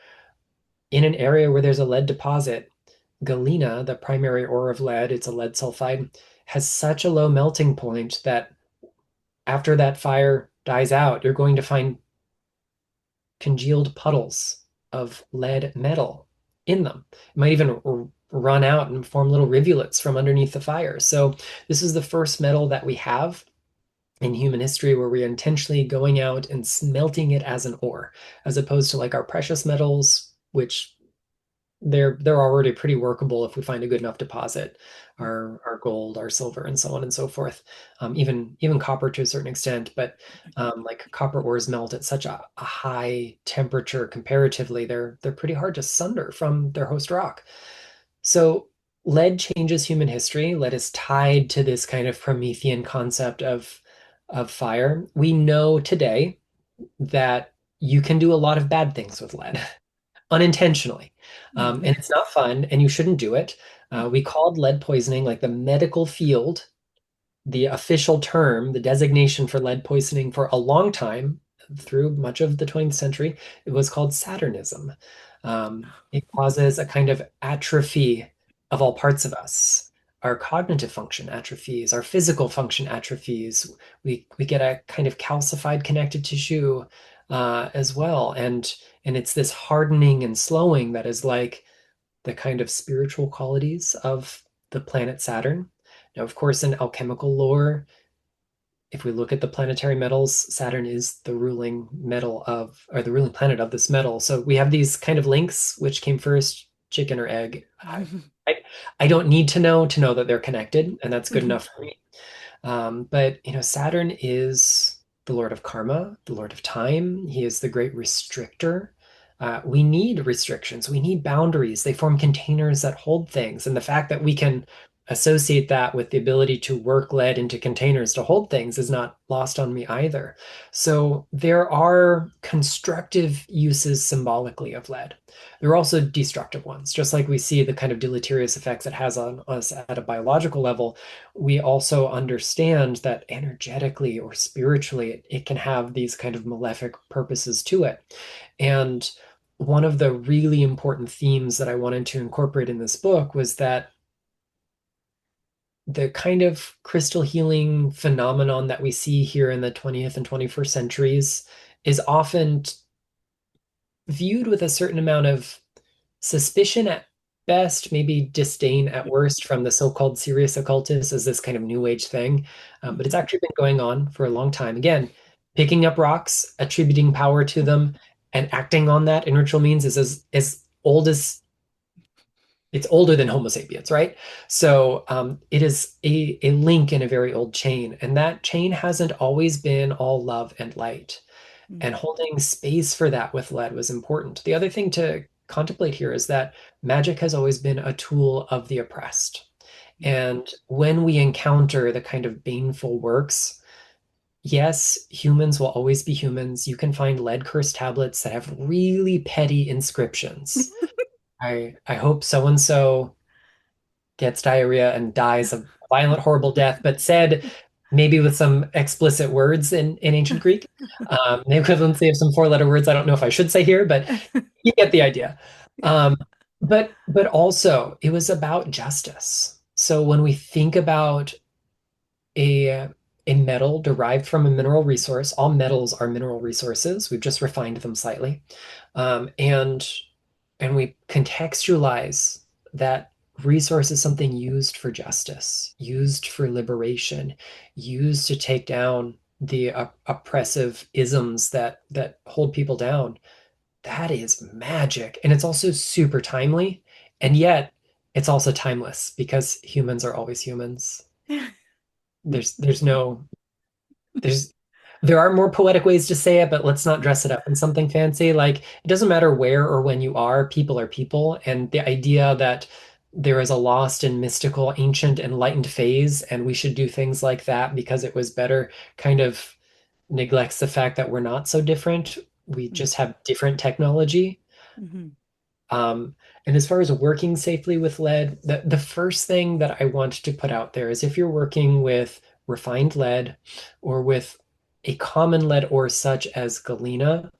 in an area where there's a lead deposit, galena, the primary ore of lead, it's a lead sulfide, has such a low melting point that after that fire dies out, you're going to find congealed puddles of lead metal in them. It might even run out and form little rivulets from underneath the fire. So this is the first metal that we have in human history where we're intentionally going out and smelting it as an ore, as opposed to like our precious metals, which they're already pretty workable if we find a good enough deposit. Our gold, our silver, and so on and so forth. Even copper to a certain extent, but like copper ores melt at such a high temperature comparatively, they're pretty hard to sunder from their host rock. So lead changes human history. Lead is tied to this kind of Promethean concept of fire. We know today that you can do a lot of bad things with lead unintentionally. And it's not fun, and you shouldn't do it. We called lead poisoning, like the medical field, the official term, the designation for lead poisoning for a long time, through much of the 20th century, it was called Saturnism. It causes a kind of atrophy of all parts of us. Our cognitive function atrophies, our physical function atrophies. We get a kind of calcified connective tissue as well, and it's this hardening and slowing that is like the kind of spiritual qualities of the planet Saturn. Now, of course, in alchemical lore, if we look at the planetary metals, Saturn is the ruling metal of, or the ruling planet of this metal. So we have these kind of links, which came first, chicken or egg. I, I don't need to know that they're connected, and that's good enough for me. But Saturn is the Lord of Karma, the Lord of Time. He is the great restrictor. We need restrictions. We need boundaries. They form containers that hold things. And the fact that we can associate that with the ability to work lead into containers to hold things is not lost on me either. So there are constructive uses symbolically of lead. There are also destructive ones. Just like we see the kind of deleterious effects it has on us at a biological level, we also understand that energetically or spiritually, it can have these kind of malefic purposes to it. And one of the really important themes that I wanted to incorporate in this book was that the kind of crystal healing phenomenon that we see here in the 20th and 21st centuries is often viewed with a certain amount of suspicion at best, maybe disdain at worst from the so-called serious occultists as this kind of new age thing. But it's actually been going on for a long time. Again, picking up rocks, attributing power to them, and acting on that in ritual means is as old as it's older than Homo sapiens, right? So it is a link in a very old chain, and that chain hasn't always been all love and light. And holding space for that with lead was important. The other thing to contemplate here is that magic has always been a tool of the oppressed. And when we encounter the kind of baneful works, yes, humans will always be humans. You can find lead curse tablets that have really petty inscriptions. I hope so and so gets diarrhea and dies a violent, horrible death, but said maybe with some explicit words in ancient Greek. The equivalency of some four-letter words I don't know if I should say here, but you get the idea. Um, but also it was about justice. So when we think about a a metal derived from a mineral resource, all metals are mineral resources. We've just refined them slightly. And we contextualize that resource is something used for justice, used for liberation, used to take down the oppressive isms that hold people down. That is magic, and it's also super timely, and yet it's also timeless because humans are always humans. There's no there's there are more poetic ways to say it, but let's not dress it up in something fancy. Like, it doesn't matter where or when you are people. And the idea that there is a lost and mystical, ancient, enlightened phase, and we should do things like that because it was better, kind of neglects the fact that we're not so different. We just have different technology. Mm-hmm. Um, and as far as working safely with lead, the first thing that I want to put out there is if you're working with refined lead or with a common lead ore such as galena,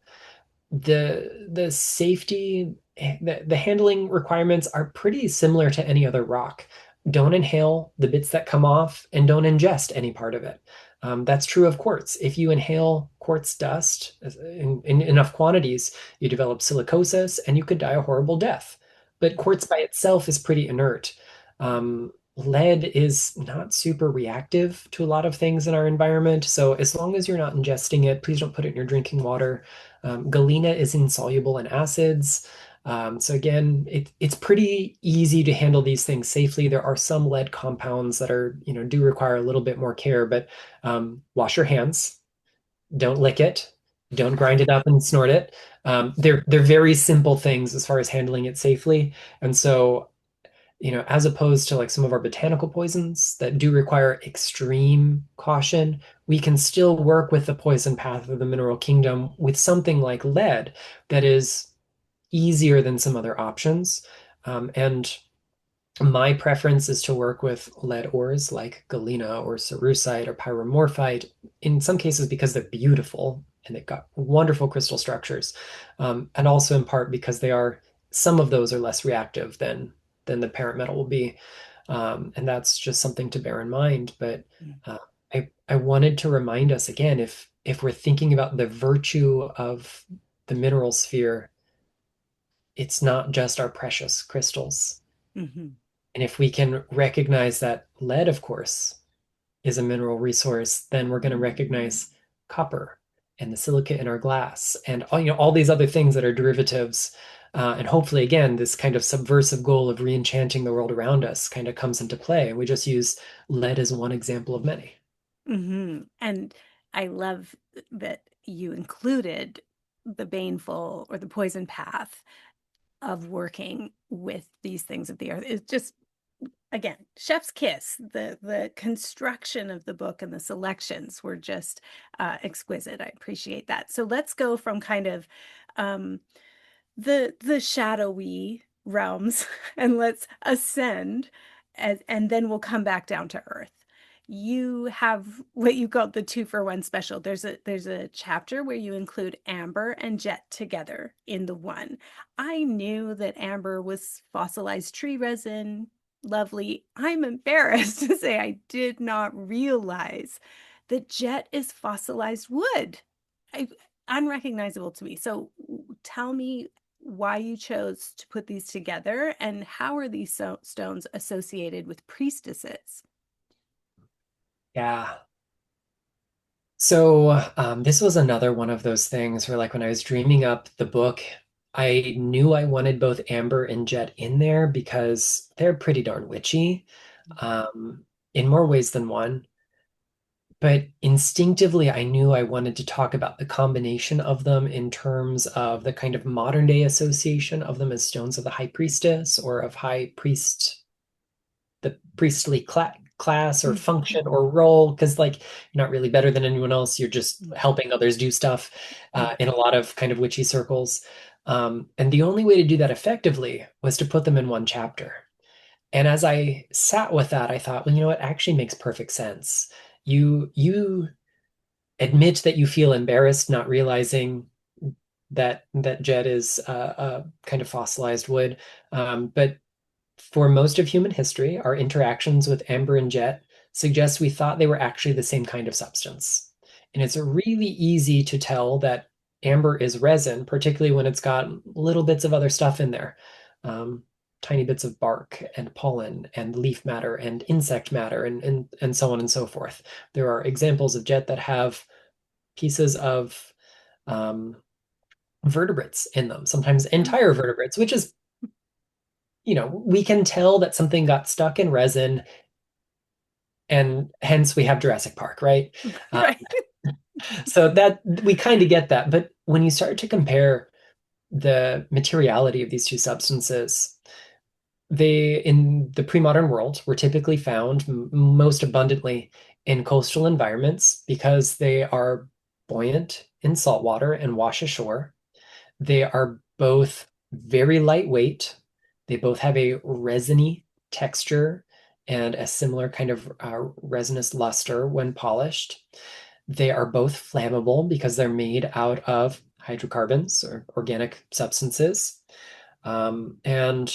the safety, the handling requirements are pretty similar to any other rock. Don't inhale the bits that come off and don't ingest any part of it. That's true of quartz. If you inhale quartz dust in enough quantities, you develop silicosis and you could die a horrible death. But quartz by itself is pretty inert. Lead is not super reactive to a lot of things in our environment. So as long as you're not ingesting it, please don't put it in your drinking water. Galena is insoluble in acids. So again, it's pretty easy to handle these things safely. There are some lead compounds that are, do require a little bit more care, but wash your hands. Don't lick it. Don't grind it up and snort it. They're very simple things as far as handling it safely. And so, as opposed to like some of our botanical poisons that do require extreme caution, we can still work with the poison path of the mineral kingdom with something like lead that is easier than some other options. And my preference is to work with lead ores like galena or cerussite or pyromorphite, in some cases because they're beautiful and they've got wonderful crystal structures, and also in part because some of those are less reactive than the parent metal will be. And that's just something to bear in mind. But uh, I wanted to remind us again, if we're thinking about the virtue of the mineral sphere, it's not just our precious crystals. Mm-hmm. And if we can recognize that lead, of course, is a mineral resource, then we're going to recognize copper and the silica in our glass and all these other things that are derivatives. And hopefully, again, this kind of subversive goal of re-enchanting the world around us kind of comes into play. And we just use lead as one example of many. Mm-hmm. And I love that you included the baneful or the poison path of working with these things of the earth. It's just again, chef's kiss. The construction of the book and the selections were just exquisite. I appreciate that. So let's go from kind of um, the shadowy realms and let's ascend, and then we'll come back down to earth. You have what you call the 2-for-1 special. There's a chapter where you include amber and jet together in the one. I knew that amber was fossilized tree resin. Lovely. I'm embarrassed to say I did not realize that jet is fossilized wood. I, Unrecognizable to me. So tell me why you chose to put these together and how are these stones associated with priestesses? Yeah. So this was another one of those things where, like, when I was dreaming up the book, I knew I wanted both Amber and Jet in there because they're pretty darn witchy, in more ways than one. But instinctively, I knew I wanted to talk about the combination of them in terms of the kind of modern day association of them as stones of the high priestess or of high priest, the priestly class or function or role, because like you're not really better than anyone else, you're just helping others do stuff in a lot of kind of witchy circles. And the only way to do that effectively was to put them in one chapter. And as I sat with that, I thought, well, you know what actually makes perfect sense. You admit that you feel embarrassed not realizing that jet is a kind of fossilized wood, but for most of human history, our interactions with amber and jet suggest we thought they were actually the same kind of substance. And it's really easy to tell that amber is resin, particularly when it's got little bits of other stuff in there. Um, Tiny bits of bark and pollen and leaf matter and insect matter and so on and so forth. There are examples of jet that have pieces of um, vertebrates in them, sometimes entire vertebrates, which is, we can tell that something got stuck in resin, and hence we have Jurassic Park, right? Uh, Right. so that we kind of get that. But when you start to compare the materiality of these two substances, they, in the pre-modern world, were typically found most abundantly in coastal environments because they are buoyant in salt water and wash ashore. They are both very lightweight. They both have a resiny texture and a similar kind of resinous luster when polished. They are both flammable because they're made out of hydrocarbons or organic substances. And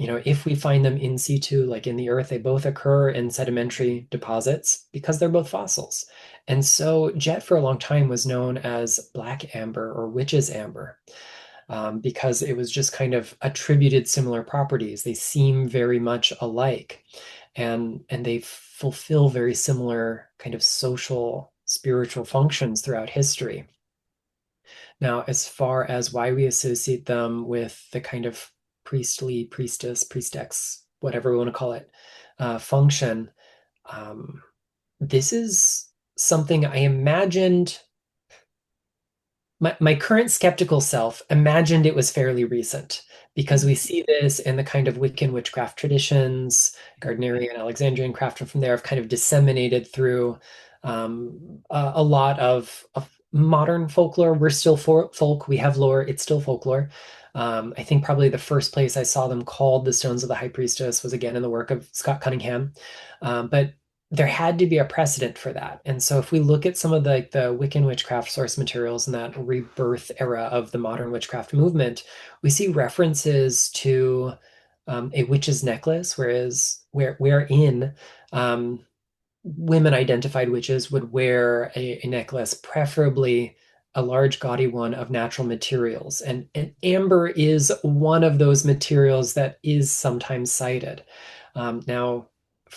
if we find them in situ, like in the earth, they both occur in sedimentary deposits because they're both fossils. And so jet for a long time was known as black amber or witch's amber, because it was just kind of attributed similar properties. They seem very much alike, and they fulfill very similar kind of social, spiritual functions throughout history. Now, as far as why we associate them with the kind of priestly, priestess, priestex, whatever we want to call it, function, um, this is something I imagined. My current skeptical self imagined it was fairly recent because we see this in the kind of Wiccan witchcraft traditions, Gardnerian, Alexandrian craft from there have kind of disseminated through a lot of modern folklore. We're still folk, we have lore, it's still folklore. I think probably the first place I saw them called the Stones of the High Priestess was again in the work of Scott Cunningham. But there had to be a precedent for that. And so if we look at some of the Wiccan witchcraft source materials in that rebirth era of the modern witchcraft movement, we see references to a witch's necklace, wherein women identified witches would wear a necklace, preferably a large gaudy one of natural materials. And amber is one of those materials that is sometimes cited. Now,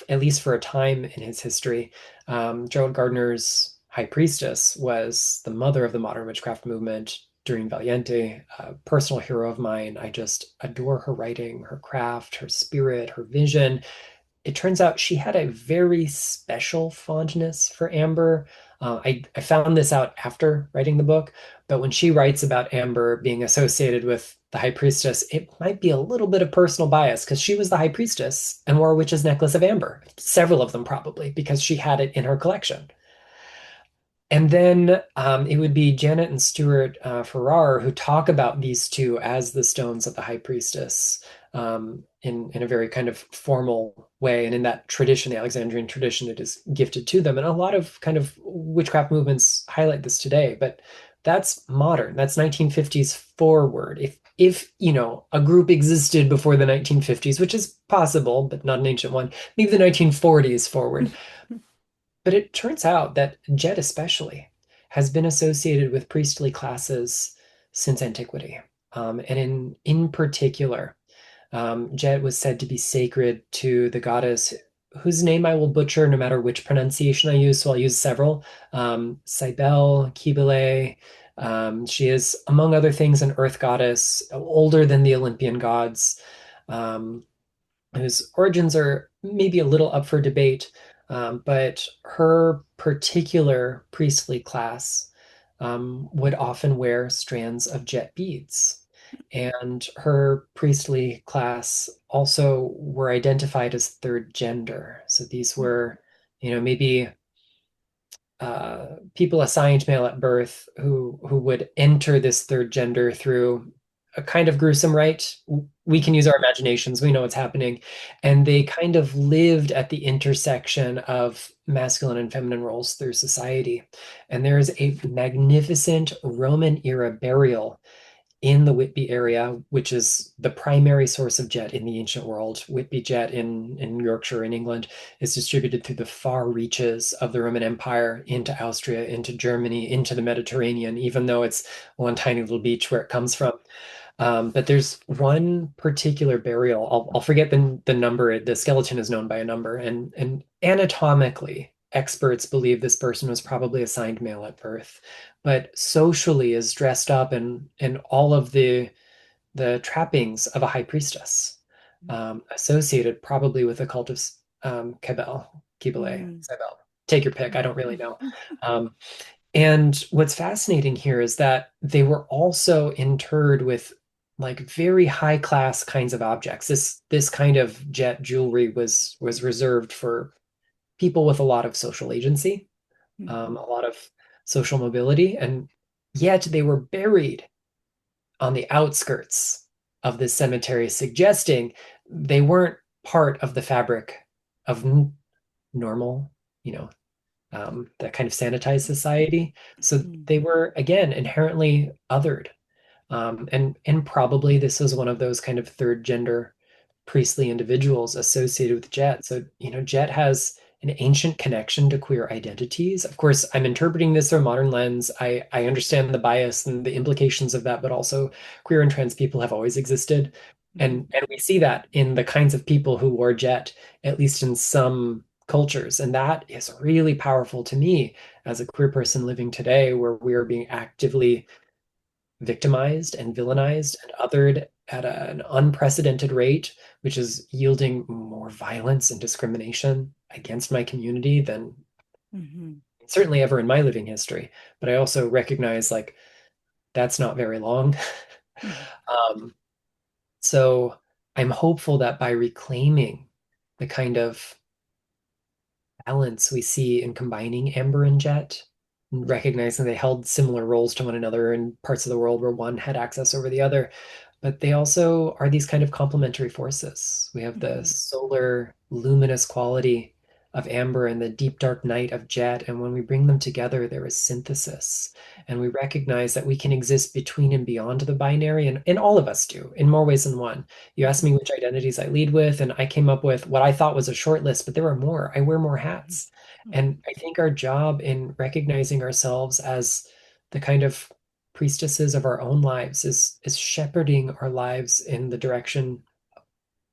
at least for a time in his history, Gerald Gardner's high priestess was the mother of the modern witchcraft movement. Doreen Valiente, a personal hero of mine. I just adore her writing, her craft, her spirit, her vision. It turns out she had a very special fondness for amber. I found this out after writing the book, but when she writes about amber being associated with the high priestess, it might be a little bit of personal bias because she was the high priestess and wore a witch's necklace of amber, several of them probably, because she had it in her collection. And then it would be Janet and Stuart Farrar who talk about these two as the stones of the high priestess in a very kind of formal way. And in that tradition, the Alexandrian tradition, it is gifted to them. And a lot of kind of witchcraft movements highlight this today. But that's modern. That's 1950s forward. If you know a group existed before the 1950s, which is possible, but not an ancient one, maybe the 1940s forward. But it turns out that Jet especially has been associated with priestly classes since antiquity. And in particular, Jet was said to be sacred to the goddess whose name I will butcher no matter which pronunciation I use, so I'll use several. Cybele, Cybele. She is, among other things, an earth goddess, older than the Olympian gods. Um, whose origins are maybe a little up for debate, but her particular priestly class would often wear strands of jet beads. And her priestly class also were identified as third gender. So these were, maybe people assigned male at birth who would enter this third gender through a kind of gruesome rite. We can use our imaginations. We know what's happening. And they kind of lived at the intersection of masculine and feminine roles through society. And there is a magnificent Roman era burial in the Whitby area, which is the primary source of jet in the ancient world. Whitby jet in Yorkshire in England is distributed through the far reaches of the Roman Empire into Austria, into Germany, into the Mediterranean, even though it's one tiny little beach where it comes from. But there's one particular burial. I'll forget the number. The skeleton is known by a number, and anatomically, experts believe this person was probably assigned male at birth, but socially is dressed up in all of the trappings of a high priestess, associated probably with the cult of Kibele, Mm. Cybele. Take your pick. I don't really know. Um, and what's fascinating here is that they were also interred with like very high class kinds of objects. This kind of jet jewelry was reserved for people with a lot of social agency, a lot of social mobility, and yet they were buried on the outskirts of this cemetery, suggesting they weren't part of the fabric of normal, you know, that kind of sanitized society. So they were, again, inherently othered. And probably this was one of those kind of third gender priestly individuals associated with Jet. So, Jet has an ancient connection to queer identities. Of course, I'm interpreting this through a modern lens. I understand the bias and the implications of that, but also queer and trans people have always existed. And we see that in the kinds of people who wore Jet, at least in some cultures. And that is really powerful to me as a queer person living today, where we are being actively victimized and villainized and othered at an unprecedented rate, which is yielding more violence and discrimination against my community than certainly ever in my living history. But I also recognize like that's not very long. um, so I'm hopeful that by reclaiming the kind of balance we see in combining amber and jet, recognizing they held similar roles to one another in parts of the world where one had access over the other, but they also are these kind of complementary forces. We have the solar luminous quality of amber and the deep dark night of jet, and when we bring them together, there is synthesis. And we recognize that we can exist between and beyond the binary, and all of us do in more ways than one. You asked me which identities I lead with, and I came up with what I thought was a short list, but there are more. I wear more hats. And I think our job in recognizing ourselves as the kind of priestesses of our own lives is shepherding our lives in the direction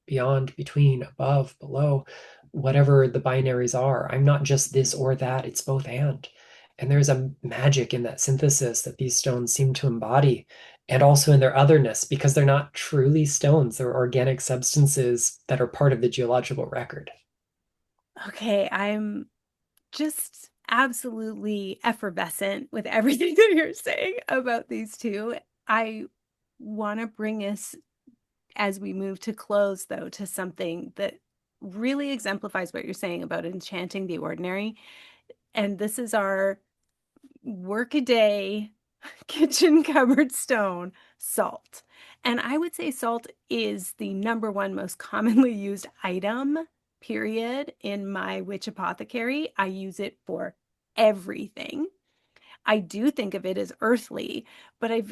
beyond, between, above, below, whatever the binaries are. I'm not just this or that, it's both and. And there's a magic in that synthesis that these stones seem to embody, and also in their otherness, because they're not truly stones, they're organic substances that are part of the geological record. Okay, I'm just absolutely effervescent with everything that you're saying about these two. I want to bring us, as we move to close, though, to something that really exemplifies what you're saying about enchanting the ordinary. And this is our workaday kitchen cupboard stone, salt. And I would say salt is the number one most commonly used item, period, in my witch apothecary. I use it for everything. I do think of it as earthly, but I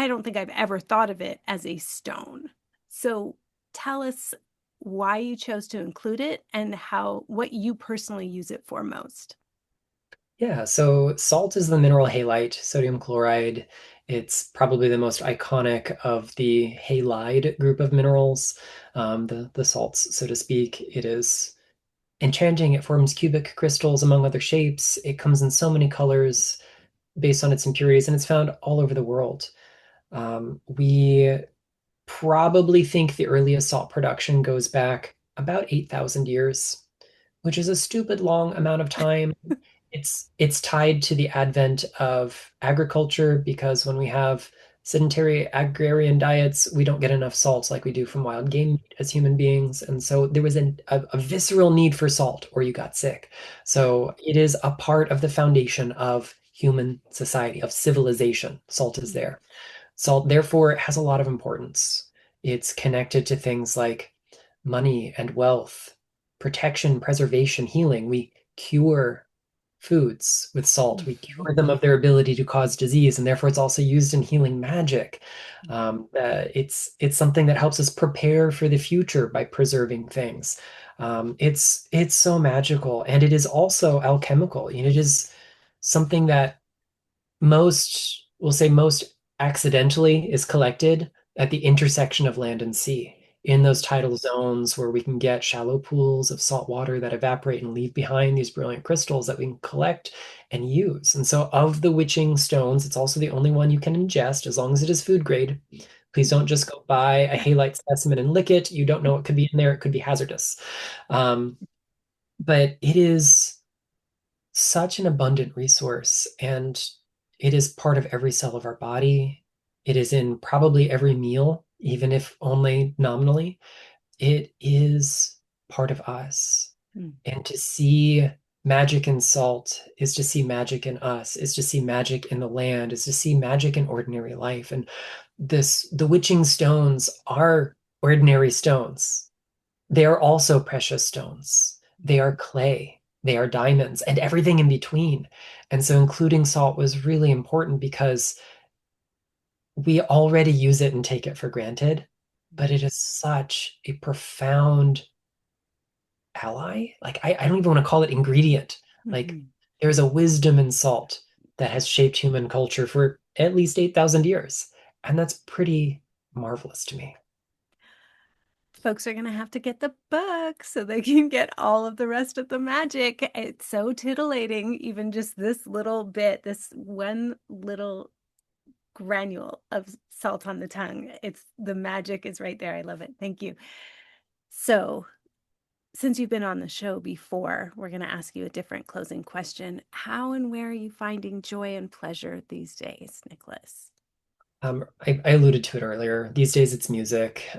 don't think I've ever thought of it as a stone. So tell us why you chose to include it and how what you personally use it for most. Yeah, so salt is the mineral halite, sodium chloride. It's probably the most iconic of the halide group of minerals, the salts, so to speak. It is enchanting. It forms cubic crystals among other shapes. It comes in so many colors based on its impurities, and it's found all over the world. We probably think the earliest salt production goes back about 8,000 years, which is a stupid long amount of time. It's tied to the advent of agriculture because when we have sedentary agrarian diets, we don't get enough salt like we do from wild game meat as human beings. And so there was a visceral need for salt or you got sick. So it is a part of the foundation of human society, of civilization. Salt is there. Salt, therefore, has a lot of importance. It's connected to things like money and wealth, protection, preservation, healing. We cure foods with salt. We cure them of their ability to cause disease, and therefore it's also used in healing magic. It's something that helps us prepare for the future by preserving things. It's so magical, and it is also alchemical. You know, it is something that most, we'll say most accidentally is collected at the intersection of land and sea in those tidal zones where we can get shallow pools of salt water that evaporate and leave behind these brilliant crystals that we can collect and use. And so of the witching stones, it's also the only one you can ingest as long as it is food grade. Please don't just go buy a halite specimen and lick it. You don't know what could be in there. It could be hazardous. Um, but it is such an abundant resource, and it is part of every cell of our body. It is in probably every meal, even if only nominally. It is part of us. Mm. And to see magic in salt is to see magic in us, is to see magic in the land, is to see magic in ordinary life. And the witching stones are ordinary stones. They are also precious stones. They are clay, they are diamonds, and everything in between. And so including salt was really important because we already use it and take it for granted, but it is such a profound ally. Like, I don't even want to call it ingredient. Like, Mhm. there's a wisdom in salt that has shaped human culture for at least 8,000 years. And that's pretty marvelous to me. Folks are going to have to get the book so they can get all of the rest of the magic. It's so titillating, even just this little bit, this one little granule of salt on the tongue. It's the magic is right there. I love it. Thank you. So, since you've been on the show before, we're going to ask you a different closing question. How and where are you finding joy and pleasure these days, Nicholas? I alluded to it earlier. These days it's music.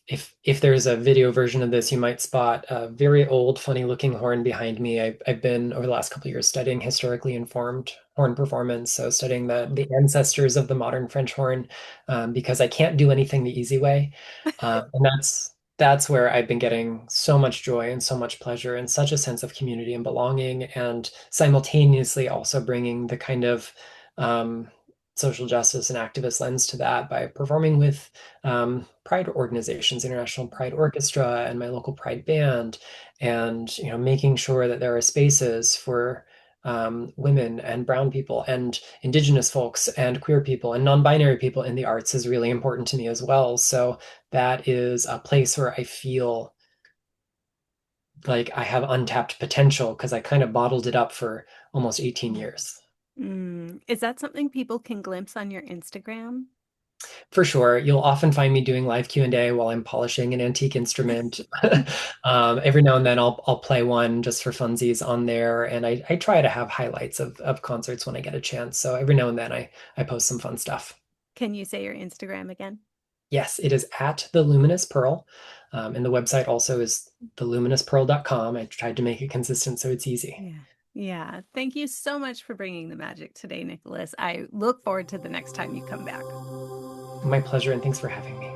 If there's a video version of this, you might spot a very old, funny-looking horn behind me. I've been over the last couple of years studying historically informed horn performance, so studying the ancestors of the modern French horn, because I can't do anything the easy way, and that's where I've been getting so much joy and so much pleasure and such a sense of community and belonging, and simultaneously also bringing the kind of um, social justice and activist lens to that by performing with pride organizations, International Pride Orchestra and my local Pride band, and making sure that there are spaces for women and brown people and indigenous folks and queer people and non-binary people in the arts is really important to me as well. So that is a place where I feel like I have untapped potential because I kind of bottled it up for almost 18 years. Is that something people can glimpse on your Instagram? For sure. You'll often find me doing live Q&A while I'm polishing an antique instrument. Every now and then I'll play one just for funsies on there. And I try to have highlights of concerts when I get a chance. So every now and then I post some fun stuff. Can you say your Instagram again? Yes, it is at the Luminous Pearl. And the website also is theluminous.pearl.com. I tried to make it consistent so it's easy. Yeah. Yeah. Thank you so much for bringing the magic today, Nicholas. I look forward to the next time you come back. My pleasure, and thanks for having me.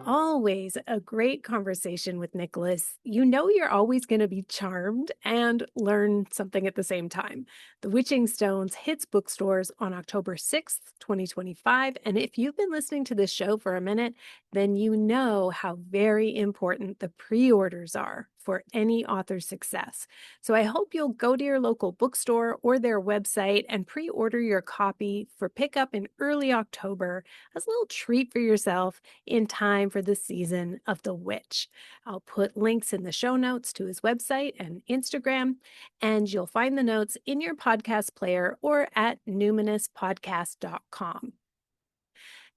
Always a great conversation with Nicholas. You know, you're always going to be charmed and learn something at the same time. The Witching Stones hits bookstores on October 6th, 2025. And if you've been listening to this show for a minute, then you know how very important the pre orders are for any author's success. So I hope you'll go to your local bookstore or their website and pre order your copy for pickup in early October as a little treat for yourself in time for the season of the witch. I'll put links in the show notes to his website and Instagram, and you'll find the notes in your podcast player or at numinouspodcast.com.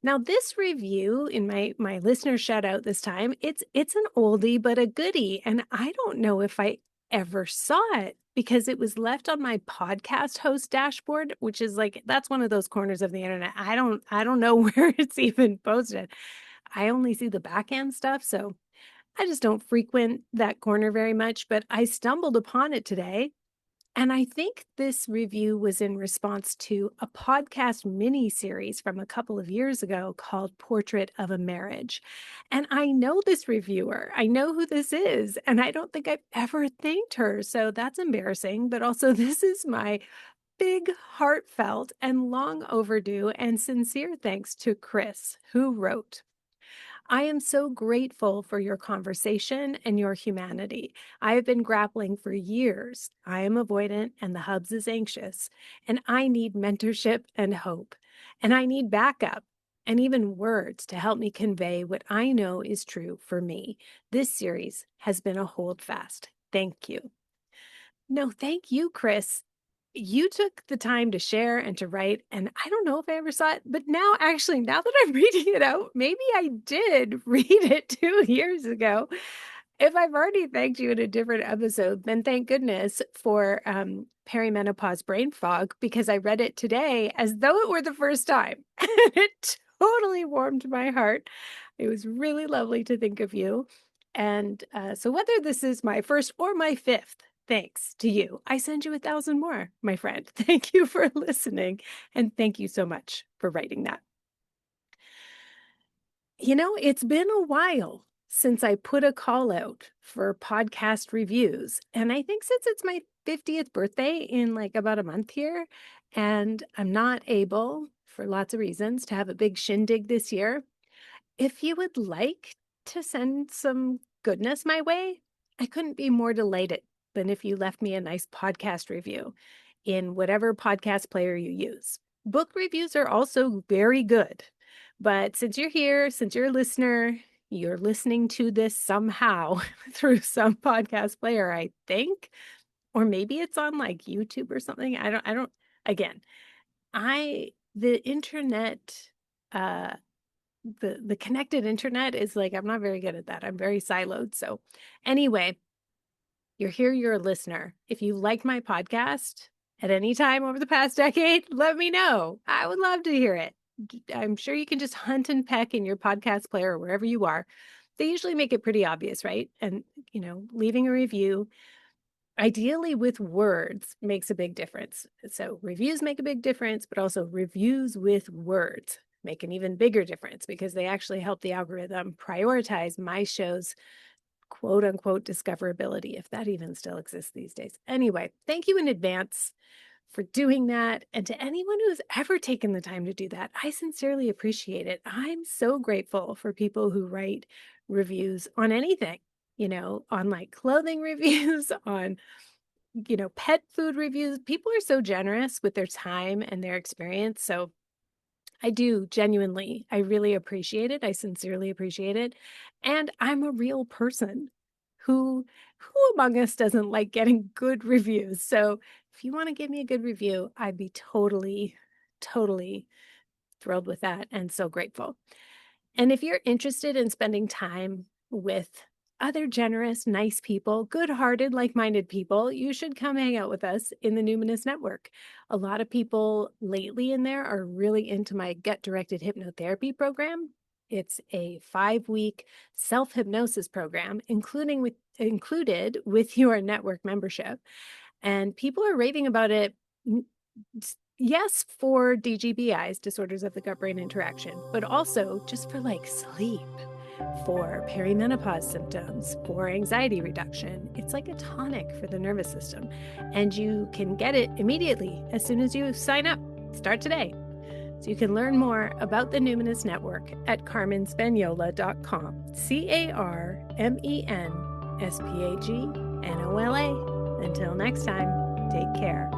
Now, this review in my listener shout out this time, it's an oldie but a goodie, and I don't know if I ever saw it because it was left on my podcast host dashboard, which is like that's one of those corners of the internet. I don't know where it's even posted. I only see the back end stuff, so I just don't frequent that corner very much, but I stumbled upon it today. And I think this review was in response to a podcast mini series from a couple of years ago called Portrait of a Marriage. And I know this reviewer, I know who this is, and I don't think I've ever thanked her. So that's embarrassing. But also, this is my big, heartfelt, and long overdue and sincere thanks to Chris, who wrote. I am so grateful for your conversation and your humanity. I have been grappling for years. I am avoidant and the Hubs is anxious, and I need mentorship and hope. And I need backup and even words to help me convey what I know is true for me. This series has been a holdfast. Thank you. No, thank you, Chris. You took the time to share and to write, and I don't know if I ever saw it, but now actually, now that I'm reading it out, maybe I did read it 2 years ago. If I've already thanked you in a different episode, then thank goodness for perimenopause brain fog because I read it today as though it were the first time. And it totally warmed my heart. It was really lovely to think of you. And so, whether this is my first or my fifth, thanks to you, I send you 1,000 more, my friend. Thank you for listening. And thank you so much for writing that. You know, it's been a while since I put a call out for podcast reviews. And I think since it's my 50th birthday in like about a month here, and I'm not able, for lots of reasons, to have a big shindig this year, if you would like to send some goodness my way, I couldn't be more delighted than if you left me a nice podcast review in whatever podcast player you use. Book reviews are also very good. But since you're here, since you're a listener, you're listening to this somehow through some podcast player, I think, or maybe it's on like YouTube or something. Again, the internet, uh, the connected internet is like, I'm not very good at that. I'm very siloed. So anyway, you're here, you're a listener. If you like my podcast at any time over the past decade, let me know. I would love to hear it. I'm sure you can just hunt and peck in your podcast player or wherever you are. They usually make it pretty obvious, right? And, leaving a review, ideally with words, makes a big difference. So reviews make a big difference, but also reviews with words make an even bigger difference because they actually help the algorithm prioritize my show's quote unquote discoverability, if that even still exists these days. Anyway, thank you in advance for doing that. And to anyone who's ever taken the time to do that, I sincerely appreciate it. I'm so grateful for people who write reviews on anything, on like clothing reviews, on, pet food reviews. People are so generous with their time and their experience. So I do genuinely. I really appreciate it. I sincerely appreciate it. And I'm a real person who among us doesn't like getting good reviews. So if you want to give me a good review, I'd be totally, totally thrilled with that and so grateful. And if you're interested in spending time with other generous, nice people, good-hearted, like-minded people, you should come hang out with us in the Numinous Network. A lot of people lately in there are really into my gut-directed hypnotherapy program. It's a 5-week self-hypnosis program, included with your network membership. And people are raving about it. Yes, for DGBIs, disorders of the gut-brain interaction, but also just for like sleep, for perimenopause symptoms, for anxiety reduction. It's like a tonic for the nervous system. And you can get it immediately as soon as you sign up. Start today. So you can learn more about the Numinous Network at carmenspagnola.com. CarmenSpagnola. Until next time, take care.